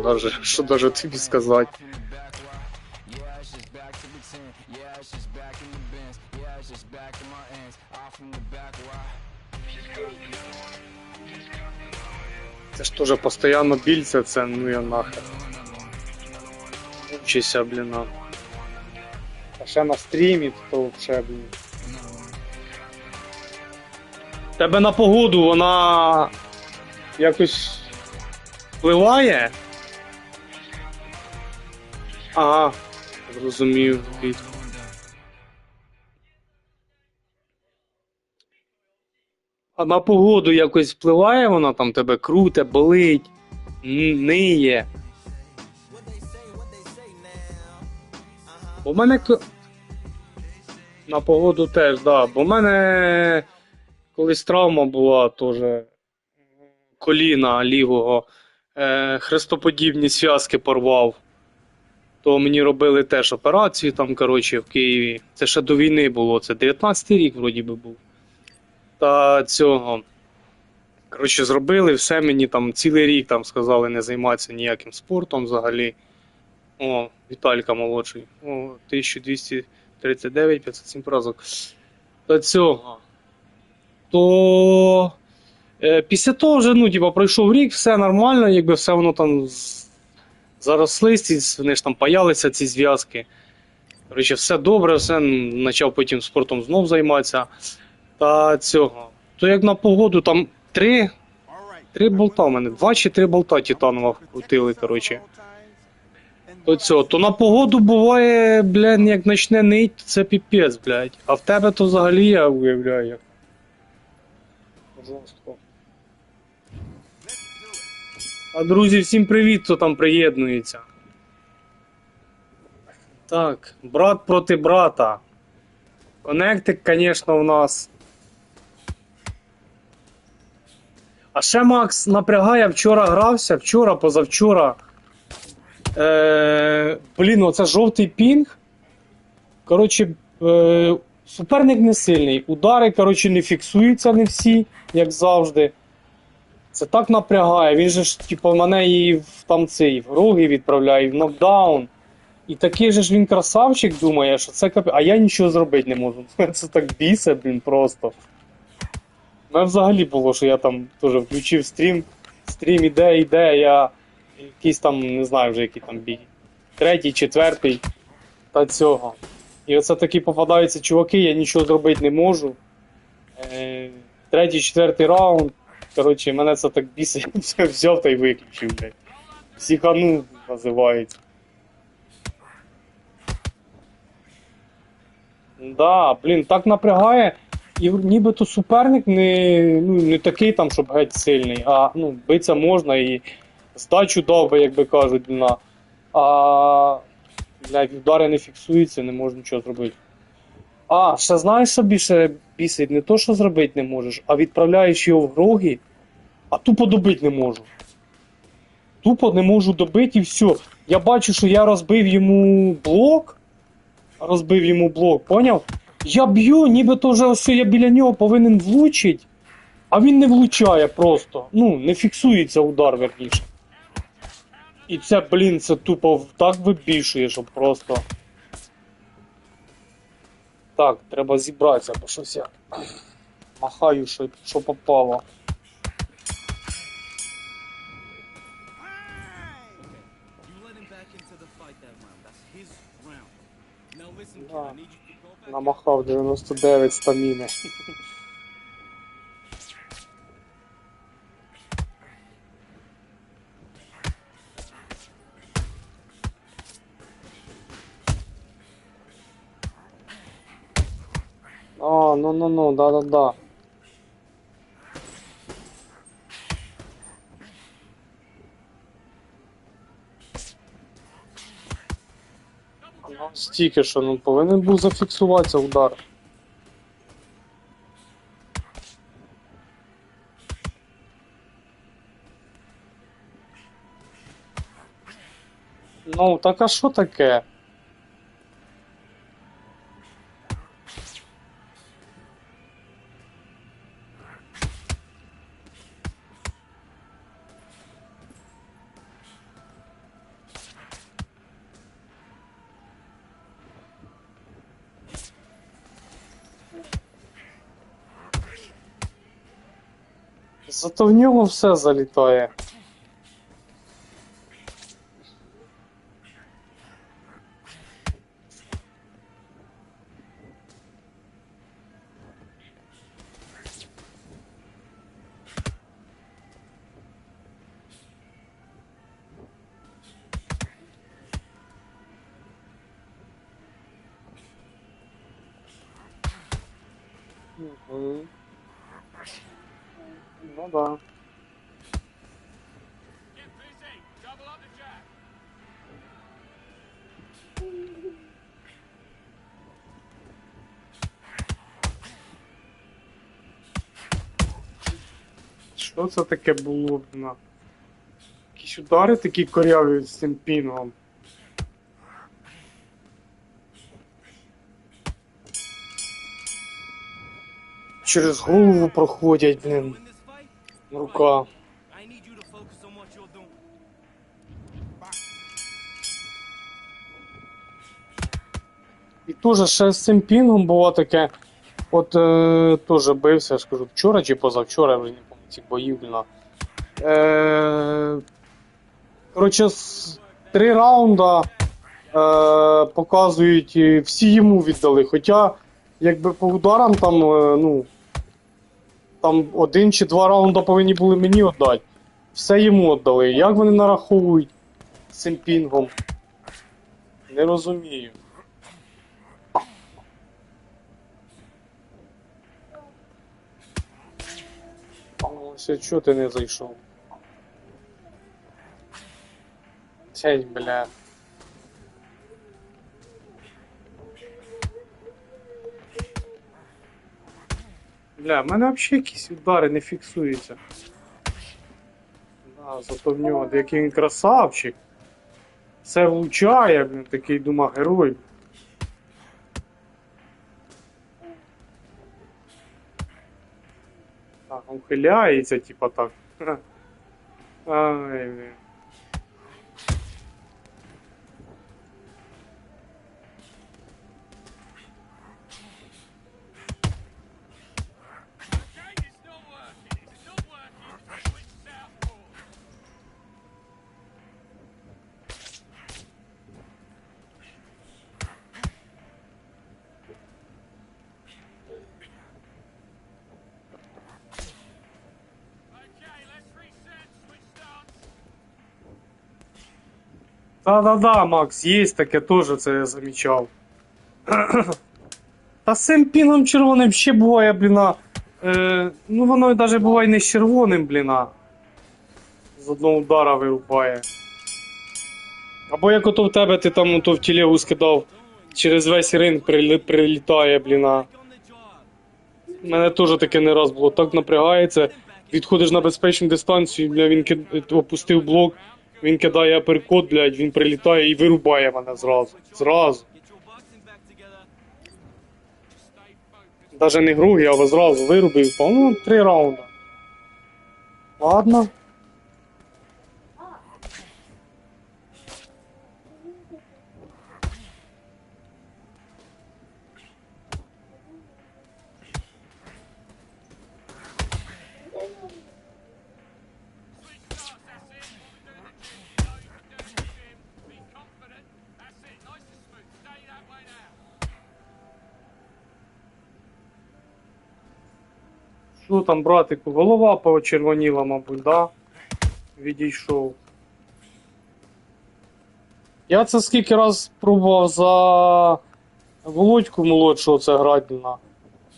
даже тобі сказати. Це ж теж постійно більця, це ну я нахер. Вчися, блін. А ще на стрімі, то вже, блін. Тебе на погоду вона якось впливає? Ага, зрозумів. А на погоду якось впливає вона, там тебе круте, болить, ниє? Бо в мене на погоду теж, да. Бо в мене колись травма була теж коліна лівого, хрестоподібні зв'язки порвав. То мені робили теж операцію там, коротше, в Києві. Це ще до війни було, це 19-й рік вроді би був. Та цього, коротше, зробили, все мені там цілий рік там сказали не займатися ніяким спортом взагалі. О, Віталька молодший. О, 1239, 507 поразок. Та цього. То після того вже, ну, типа, пройшов рік, все нормально, якби все воно там зарослись, вони ж там паялися, ці зв'язки. Коротше, все добре, все, почав потім спортом знов займатися. Та цього. То як на погоду, там три болта в мене, 2 чи 3 болта титанових крутили, коротше. То цього, то на погоду буває, блядь, як почне нить, це піпець, блядь. А в тебе то взагалі я уявляю як. Жорстко. А друзі, всім привіт, хто там приєднується. Так, брат проти брата. Коннектик, звісно, у нас. А ще Макс напрягає, вчора грався, позавчора. Блін, оце жовтий пінг. Коротше, суперник не сильний. Удари, коротше, не фіксуються не всі, як завжди. Це так напрягає. Він же ж, типу, мене і в там цей, в роги відправляє, і в нокдаун. І такий же ж він красавчик думає, що це капець. А я нічого зробити не можу. Це так бісить, блін, просто. У мене взагалі було, що я там теж включив стрім іде, я якийсь там, не знаю вже який там бій. 3-й, 4-й та цього. І оце такі попадаються чуваки, я нічого зробити не можу. 3-й, 4-й раунд. Коротше, мене це так бісить, я взяв та й виключив, блядь. Психанув, називається. Да, блін, так напрягає. І нібито суперник не такий там, щоб геть сильний, а ну, битися можна і здачу дав би, як би кажуть, а удари не фіксуються, не можу нічого зробити. А, ще знаєш, що більше бісить? Не то, що зробити не можеш, а відправляєш його в роги, а тупо добити не можу. Тупо не можу добити і все. Я бачу, що я розбив йому блок, поняв? Я б'ю, нібито вже ось я біля нього повинен влучити, а він не влучає просто. Ну, не фіксується удар, верніше. І це, блін, це тупо так вибішує, що просто... Так, треба зібратися, бо щось я махаю, що попало. Да. Намахав 99 стаміни. А, ну, да-да-да. Ну, стільки, що, ну, повинен був зафіксуватися удар. Ну, так а що таке? Зато в нього все залітає. Угу. Ну да. Get busy. Double up the jab. Що це таке було? На? Якісь удари такі коряві з цим пінгом. Через голову проходять, блін. Рука. I need you to focus on what you're doing. І теж ще з цим пінгом було таке. От теж бився, я ж кажу, вчора чи позавчора, я вже не пам'ятаю цих боїв, блін. Коротше, 3 раунда показують, всі йому віддали. Хоча, якби по ударам там, ну, там 1 чи 2 раунда повинні були мені віддати. Все йому віддали. Як вони нараховують з цим пінгом? Не розумію. Ось, чого ти не зайшов? Сядь, бля. Бля, в мене взагалі якісь удари не фіксуються. Да, зато в нього який він красавчик. Все влучає, блін, такий, думаю, герой. Так, ухиляється, типа так. Ай, блін. Okay, it's not working. It's not working. Switch southpaw. Okay, let's reset. Switch stance. Да-да-да, Макс, є таке теж, це я замічав. Та з цим пінгом червоним ще буває, бліна. Ну воно навіть буває не з червоним, бліна. З одного удара вирубає. Або як ото в тебе ти там ото в тілегу скидав, через весь ринг прилітає, бліна. У мене теж таке не раз було. Так напрягається, відходиш на безпечну дистанцію, бля, він опустив блок, він кидає аперкот, блядь, він прилітає і вирубає мене зразу. Зразу. Get your boxing back together. Stay focused. Даже не гругі, а зразу вирубив. По-моєму, 3 раунда. Ладно. Switch stance. That's it. What we do in the gym. You know you can do it in the gym. Be confident. That's it. Nice and smooth. Stay that way now. Що там, братику, голова почервоніла, мабуть, да? Відійшов. Я це скільки раз пробував за Володьку молодшого це грати на.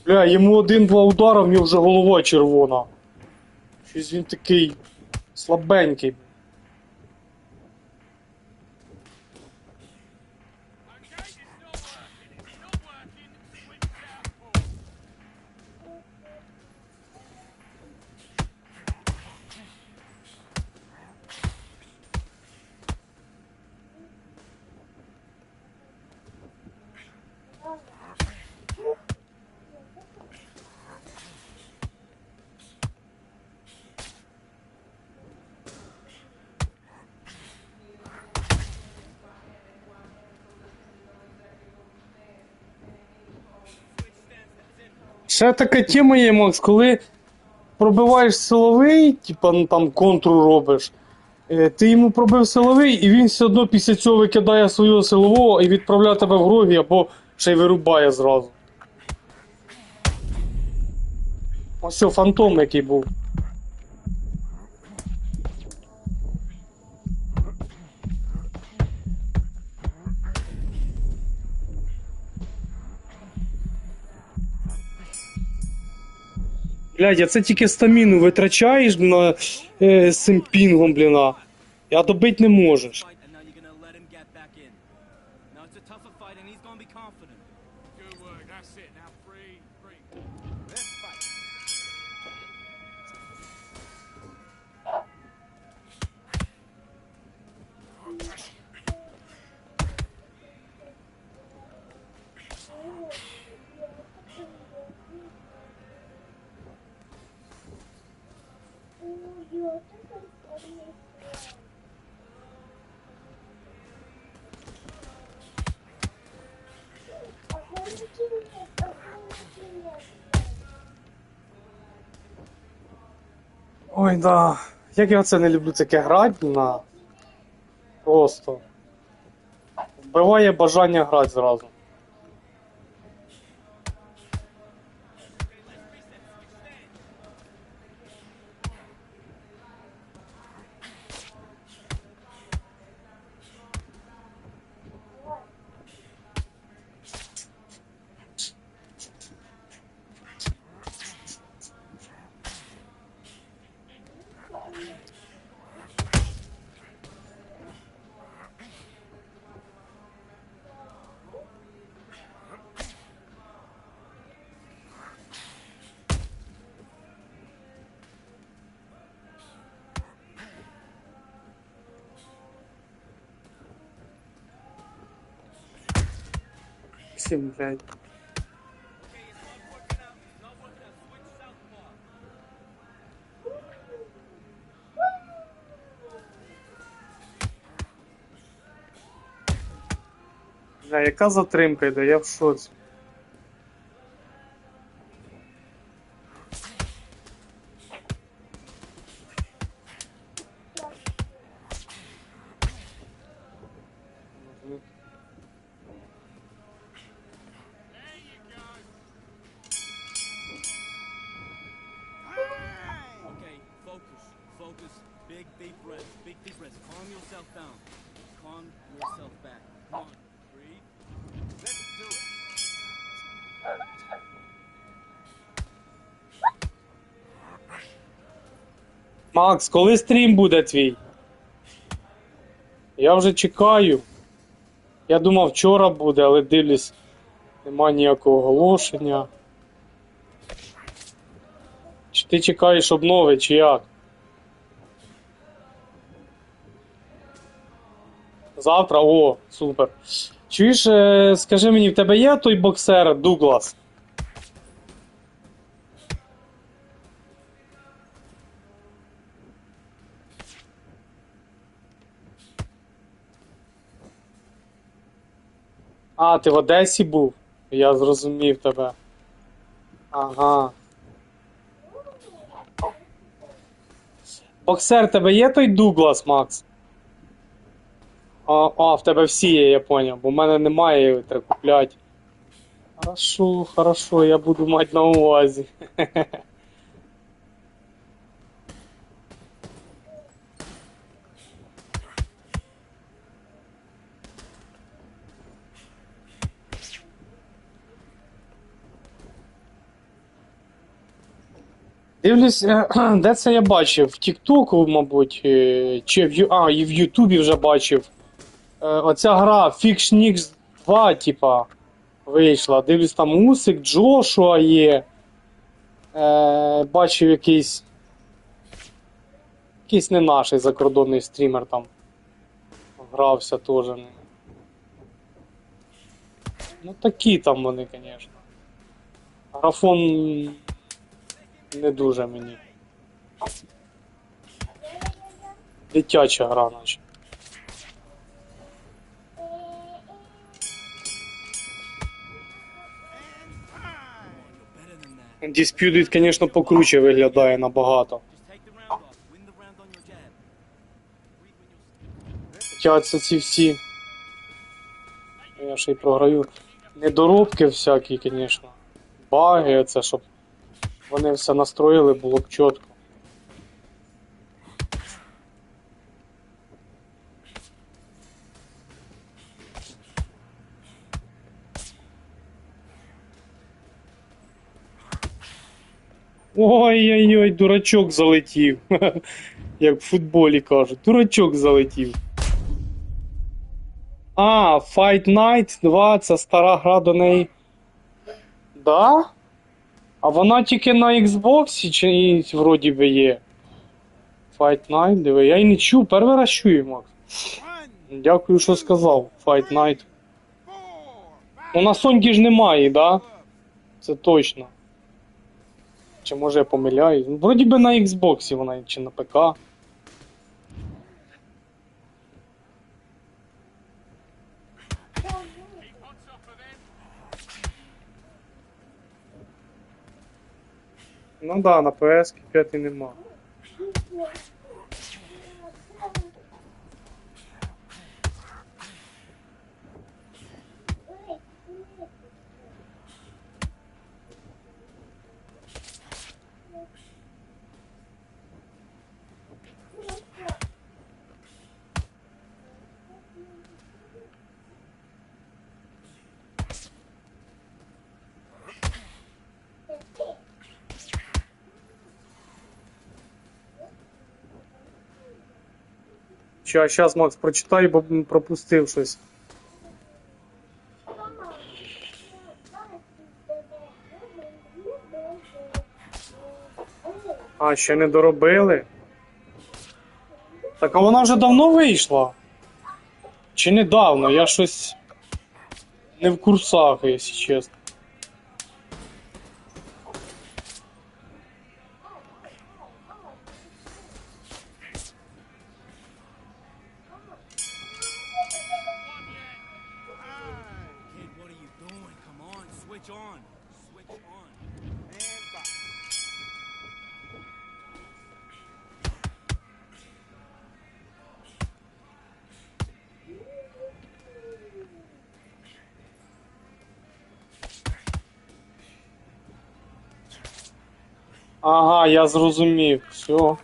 Бля, йому один-два удара, в нього вже голова червона. Щось він такий слабенький. Okay, it's not working. It's not working. Switch southpaw. Ще така тема є, Макс, коли пробиваєш силовий, типа ну, там контру робиш, ти йому пробив силовий, і він все одно після цього викидає свого силового і відправляє тебе в грові, або ще й вирубає зразу. Ось що, фантом який був. Блядь, а це тільки стаміну витрачаєш на з цим пінгом, бліна. А добить не можеш. Fight, and now you're gonna let him get back in. Now it's a tougher fight, and he's gonna be confident. Good work. That's it. Now breathe. Let's fight. Ой, да. Як я це не люблю таке грати на. Просто. Вбиває бажання грати зразу. Всім, блядь. Бля, яка затримка йде, я в шоці. Okay, focus. Focus. Big deep breaths. Big deep breaths. Calm yourself down. Calm yourself back. Come on. Breathe. Let's do it. Макс, коли стрім буде твій? Я вже чекаю. Я думав вчора буде, але дивлюсь, нема ніякого оголошення. Чи ти чекаєш обнови, чи як? Завтра? О, супер. Чуєш, скажи мені, в тебе є той боксер Дуглас? А, ти в Одесі був? Я зрозумів тебе. Ага. Боксер, тебе є той Дуглас, Макс? А, в тебе всі є, я поняв, бо в мене немає, його треба купляти. Хорошо, хорошо, я буду мати на увазі. Дивлюсь, де це я бачив? В Тіктоку, мабуть, чи і в Ютубі вже бачив. Оця гра Fix 2, типа, вийшла. Дивлюсь, там Усик, Джошуа є. Бачив якийсь не наш закордонний стрімер там грався теж. Ну такі там вони, звісно. Графон не дуже мені. Дитяча гра, наче. Undisputed, звісно, покруче виглядає набагато. Хоча це ці всі... Я ще й програю. Недоробки всякі, звісно. Баги, це щоб вони все настроїли, було б чітко. Ой-ой-ой, дурачок залетів. Як в футболі кажуть, дурачок залетів. А, Fight Night 2, це стара гра до неї. Да? А вона тільки на Xbox чи вроді би є? Fight Night, диви, я й не чув, перший раз чую, Макс. Дякую, що сказав, Fight Night. Ну на Соньки ж немає, да? Це точно. Чи може я помиляюсь? Вроді би на Xbox вона, чи на ПК. Ну да, на PS 5 нема. Щас, Макс, прочитай, бо пропустив щось. А, ще не доробили? Так, а вона вже давно вийшла? Чи недавно? Я щось не в курсах, якщо чесно. Ага, я зрозумів. Все.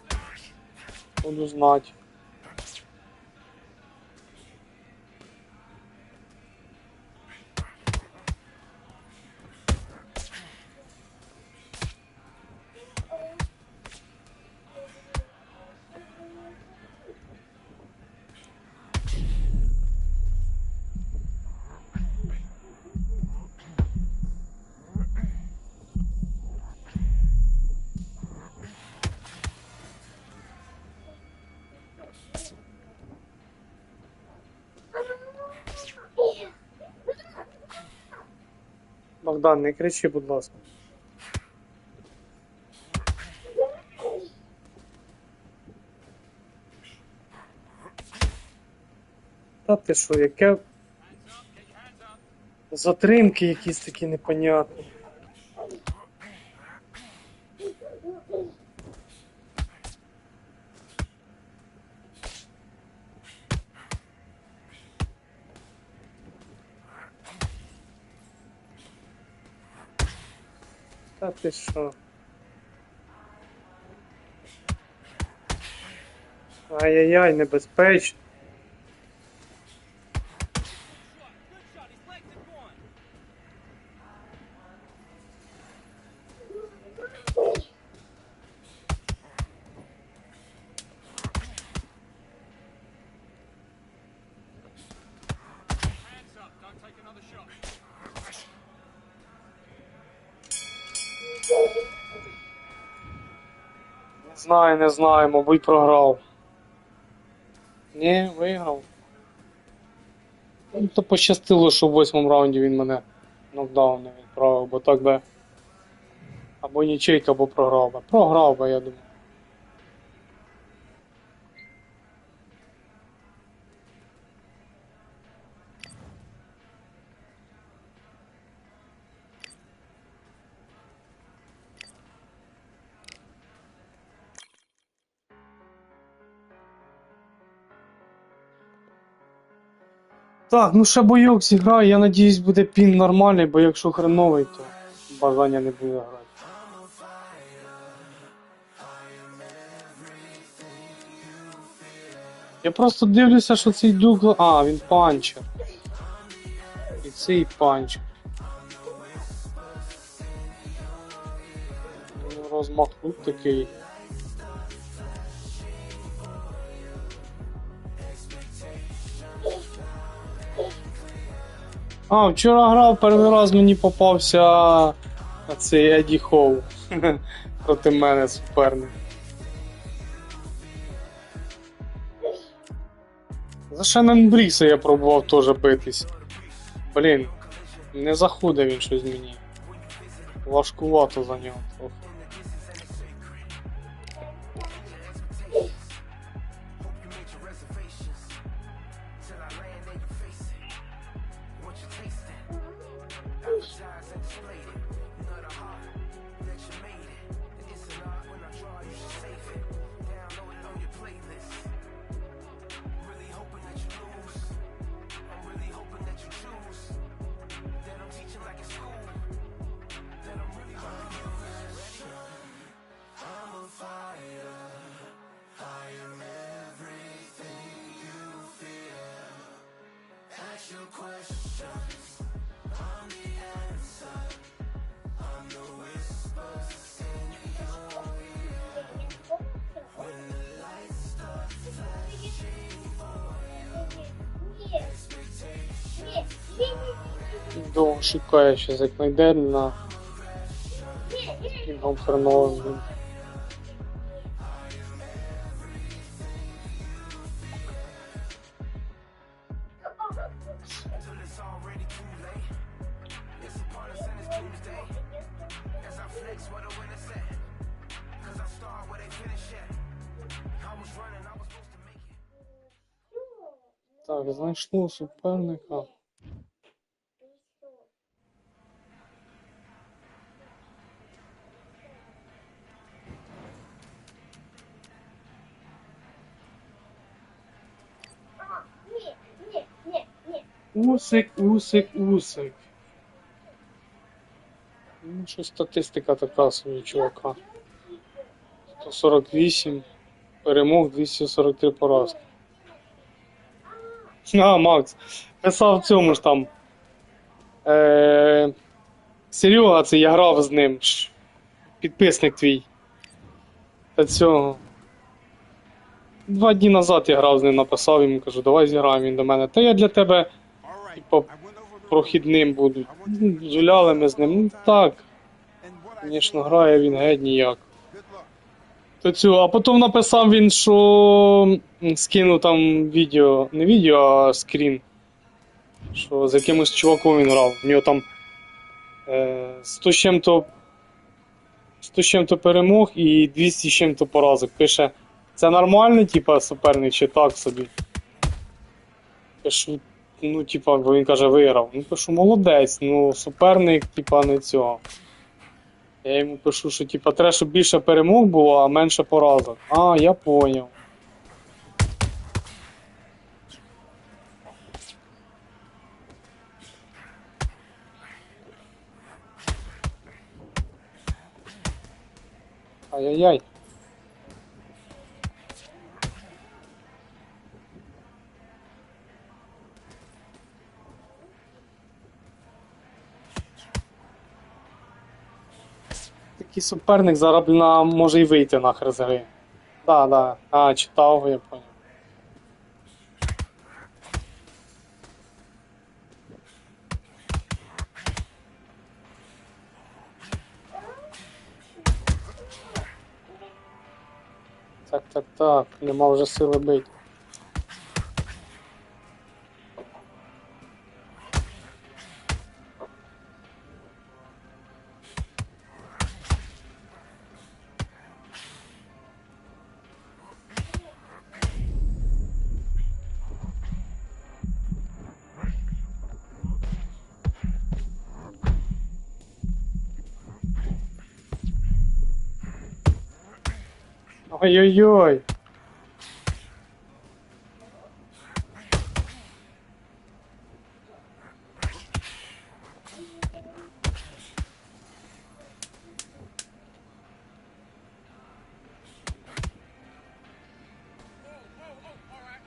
Буду знати. Богдан, не кричи, будь ласка. Та ти що, яке... Затримки якісь такі непонятні. Та ти що? Ай-яй-яй, небезпечно. Не знаю, мабуть програв. Ні, виграв. Ну, то пощастило, що в 8-му раунді він мене нокдаун не відправив, бо так би або нічийка, або програв би. Програв би, я думаю. Так, ну ще бойок зіграю, я надіюсь буде пін нормальний, бо якщо хреновий, то бажання не буде грати. Я просто дивлюся, що цей Дугла... А, він панчер. І цей панчер. Розмах тут такий. А, вчора грав, перший раз мені попався цей Еді Хоу проти мене суперник. За Шеннон Брікса я пробував теж битись. Блін, не заходив він щось мені. Важкувато за нього трохи. Довго шукає щось, як знайде на кінгом хреновим. Так, знайшло суперника. Усик. Ну, що статистика така собі, чувака. 148 перемог, 243 поразки. А, Макс, писав в цьому ж там. Серега, це я грав з ним. Підписник твій. Та цього. 2 дні назад я грав з ним, написав йому, кажу, давай зіграємо, він до мене. Та я для тебе типу, прохідним буду. Зуляли ми з ним. Ну так. Звісно, грає він геть ніяк. То цю, а потім написав він, що скинув там відео, не відео, а скрін. Що з якимось чуваком він грав. У нього там 100 з чим-то перемог і 200 з чим-то поразок. Пише, це нормально, типа, суперник, чи так собі? Пишу, ну, типа, бо він каже, виграв. Ну, пишу, молодець, ну, суперник, типа, не цього. Я йому пишу, що, типа, треба, щоб більше перемог було, а менше поразок. А, я поняв. Ай-яй-яй. Такий суперник зараз може й вийти нахер з гри. Да. А, читав, я понял. Так, нема вже сили бити. Ой-ой-ой.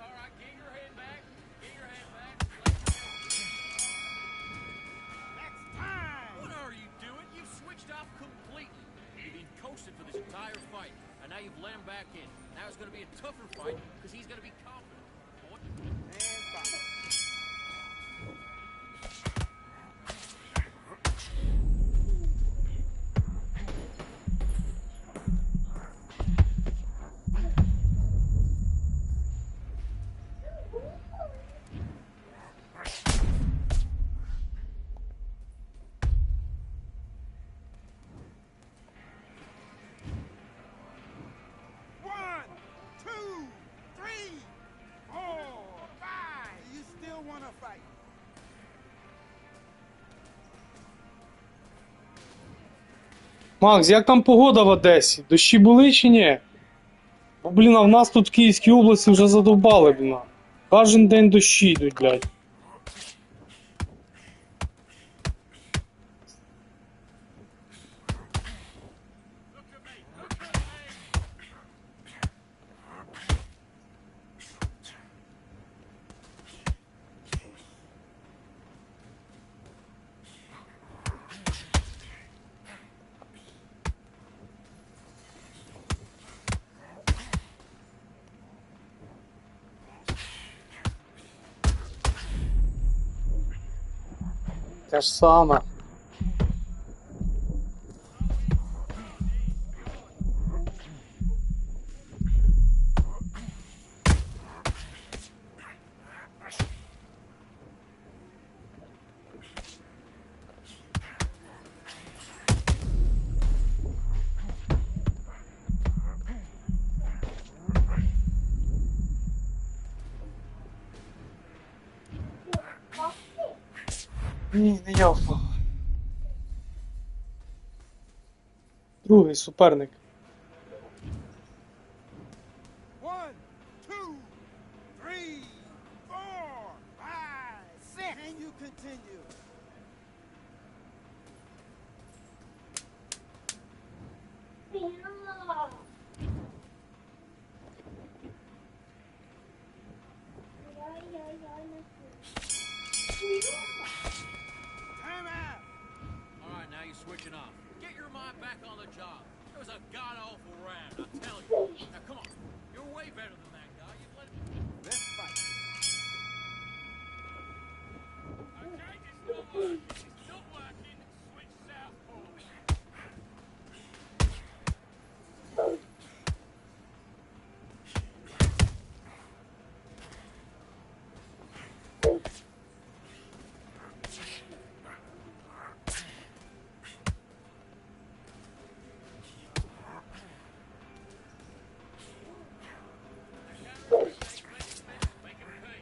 All right, get your head back. Get your head back. That's time! What are you doing? You switched off completely. You've been coasting for this entire fight, and now you've let him back in. Now it's going to be a tougher fight, because he's going to be confident. And fight. One, two, three, four, five. You still want to fight? Макс, як там погода в Одесі? Дощі були чи ні? Бо, блін, а в нас тут в Київській області вже задовбали, блін. Кожен день дощі йдуть, блядь. Те ж саме. Ні, не я впав. Другий суперник. One, two, three, four, five, six, and you continue. Time out. All right, now you're switching off. Get your mind back on the job. It was a god-awful round, I tell you. Now, come on. You're way better than that guy. You've let him... Let's fight. Okay, it's not working. It's not working. Switch southpaw. Make him pay.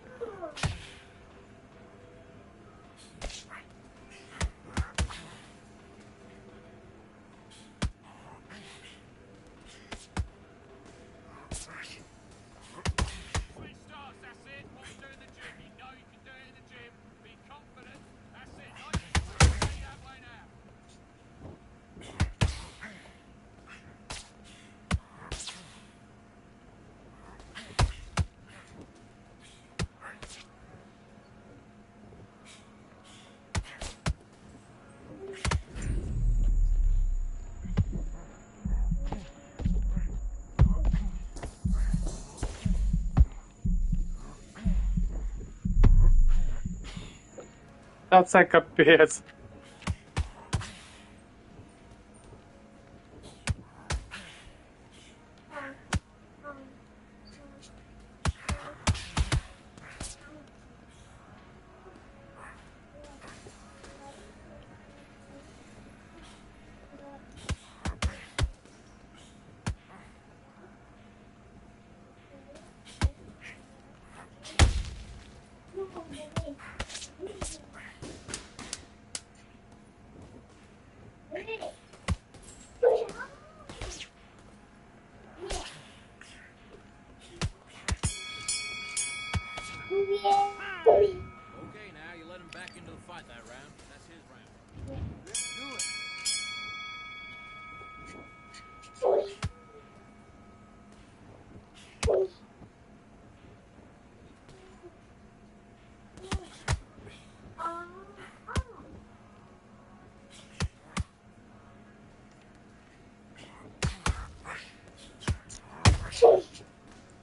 Switch starts, that's it. What you do in the gym. You know you can do it in the gym. Be confident. That's it. Nice. Stay that way now. Та це капець.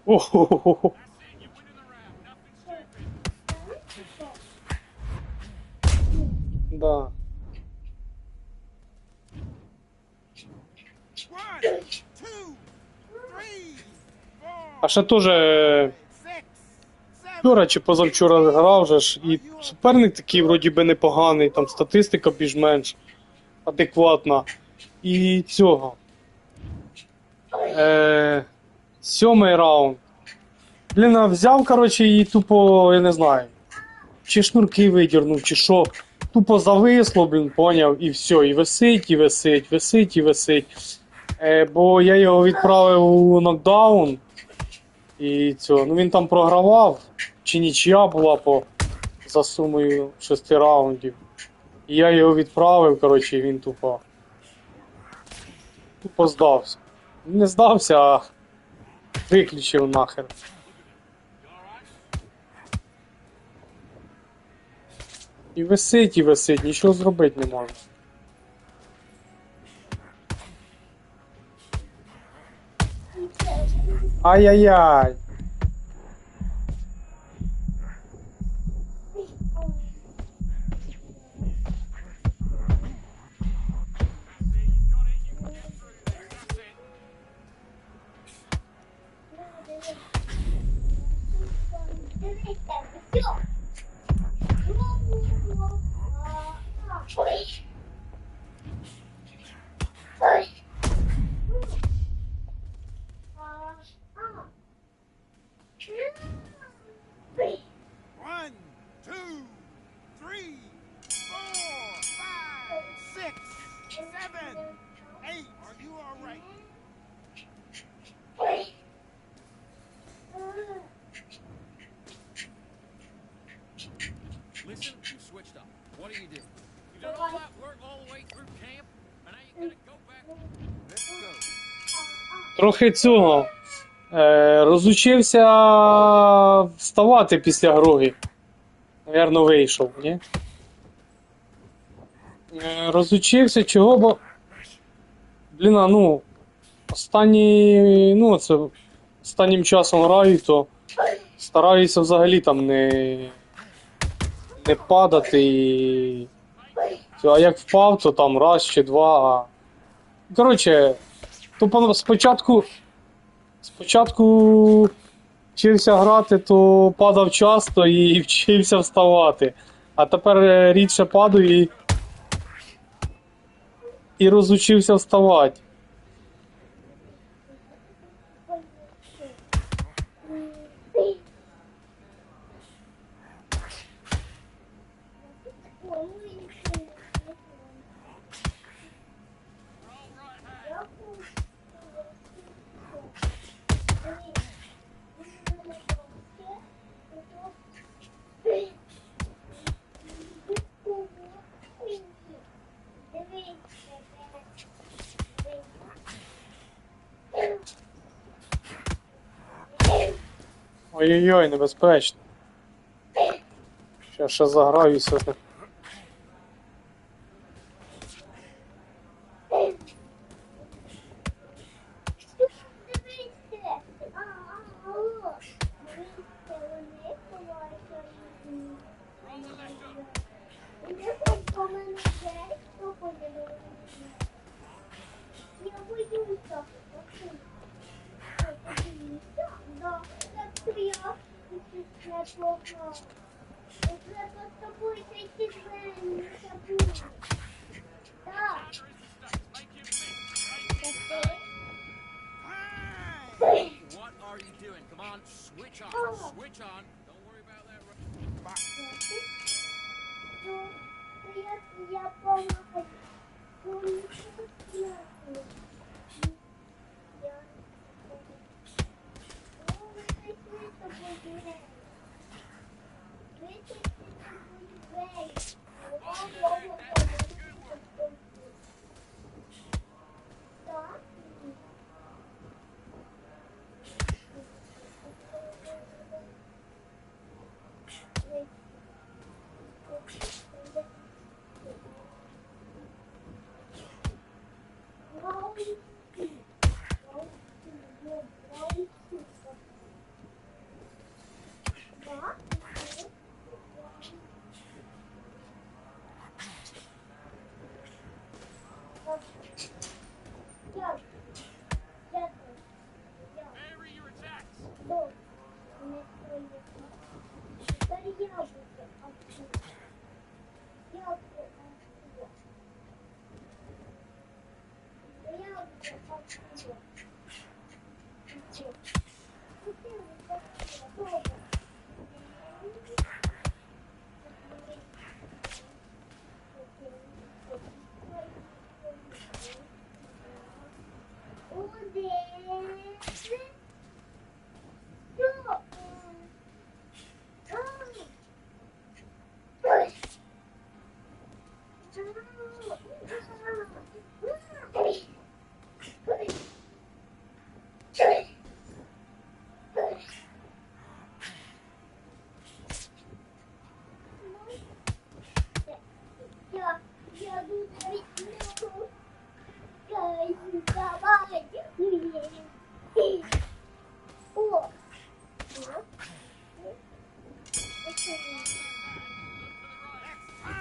Охо-хо-хо. Да. А ще теж вчора чи позавчора грав же ж, і суперник такий вроді би непоганий, там статистика більш-менш адекватна. І цього. 7-й раунд. Блін, а взяв, коротше, і тупо, я не знаю, чи шнурки видірнув, чи що. Тупо зависло, блін, поняв, і все, і висить, і висить, висить, і висить. Бо я його відправив у нокдаун. І цього, ну він там програвав, чи нічия була за сумою 6 раундів. І я його відправив, коротше, і він тупо здався. Не здався, а виключив нахер. І висить, нічого зробити не можна. Ай-яй-яй. Listen, you switched up. What do? You did all that work all the way through camp, and now you're gonna go back. Let's go. Трохи цього. Розучився вставати після гроги. Навірно, вийшов, ні? Розучився, чого, бо... Блін, ну... Останнім часом граю, то стараюся взагалі там не падати і... А як впав, то там раз чи два, а... Коротше, то спочатку вчився грати, то падав часто і вчився вставати. А тепер рідше падаю і розучився вставати. Ой-ой-ой, небезпечно. Щас ще заграюся. What are you doing? Come on, switch on. Switch on. Don't worry about that.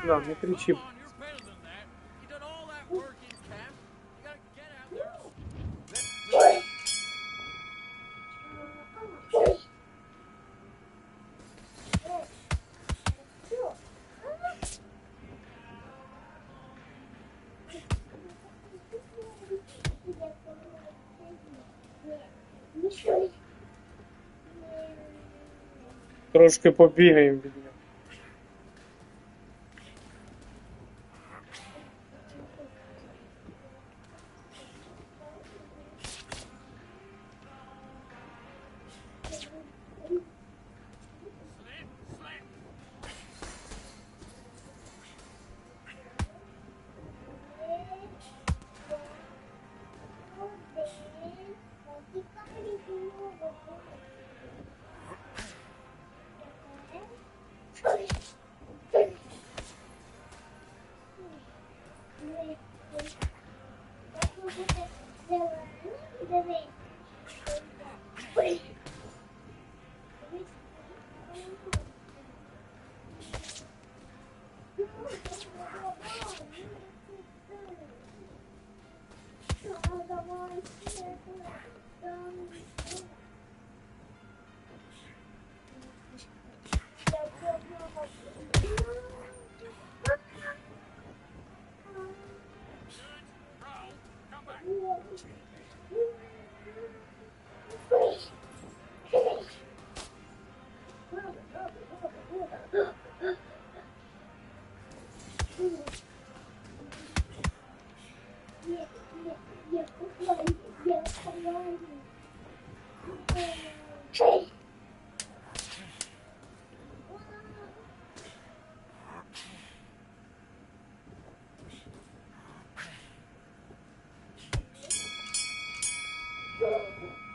Да, не кричи. Come on, you're better than that. You done all that work in camp. You gotta get out there. Трошки побігаємо від нього.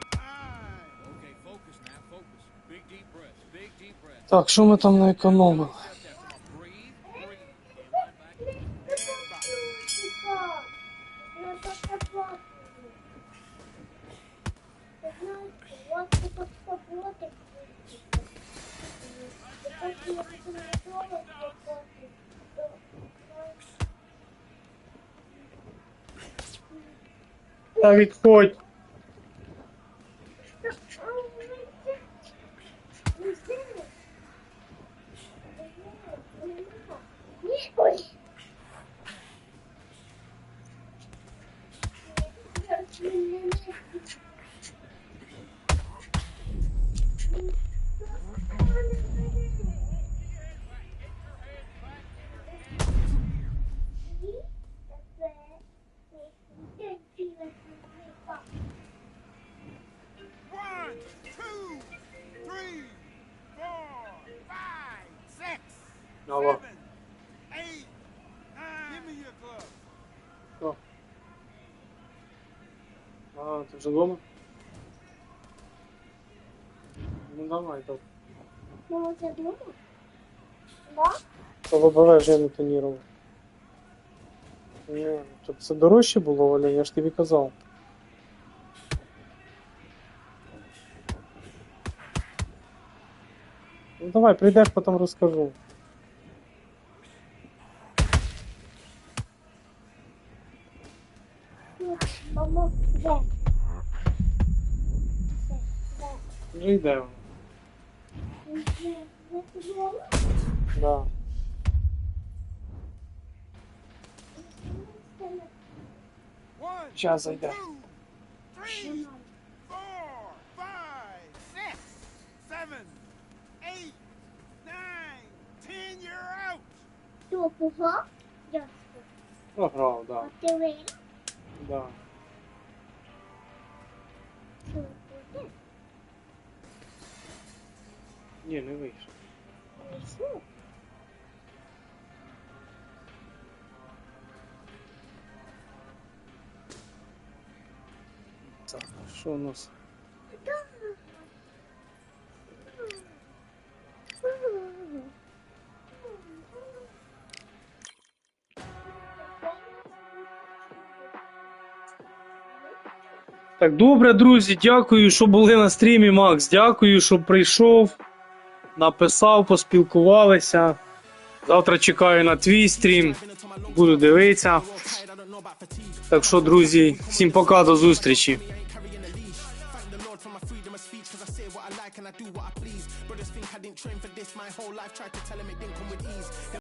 Okay, focus now, focus. Big deep breath, big deep breath. Так, що ми там наекономили? Got that. Come on, breathe, breathe. And line back. Та відходь. One, two, three, 4, 5, 6, Алло. 7, 8, 9. Give me your glove. Що? А, ти вже вдома? Ну давай, так. Мама, ты дома? Да? То вибирай вже не тонірував. Ні, щоб це дорожче було, Оля, я ж тобі казав. Ну давай, прийдеш, потім розкажу. Мама, да. Вже йде воно. Да. One, Щас зайде. 2, 3, 4, 5, 6, 7, 8, 9, 10. You're out. Кто пугал? Я. Програв, да. А ты уверен? Да. Ні, не вийшов. Що? Так, що у нас? Так, добре, друзі, дякую, що були на стрімі, Макс. Дякую, що прийшов, написав, поспілкувалися. Завтра чекаю на твій стрім. Буду дивитися. Так що, друзі, всім пока, до зустрічі.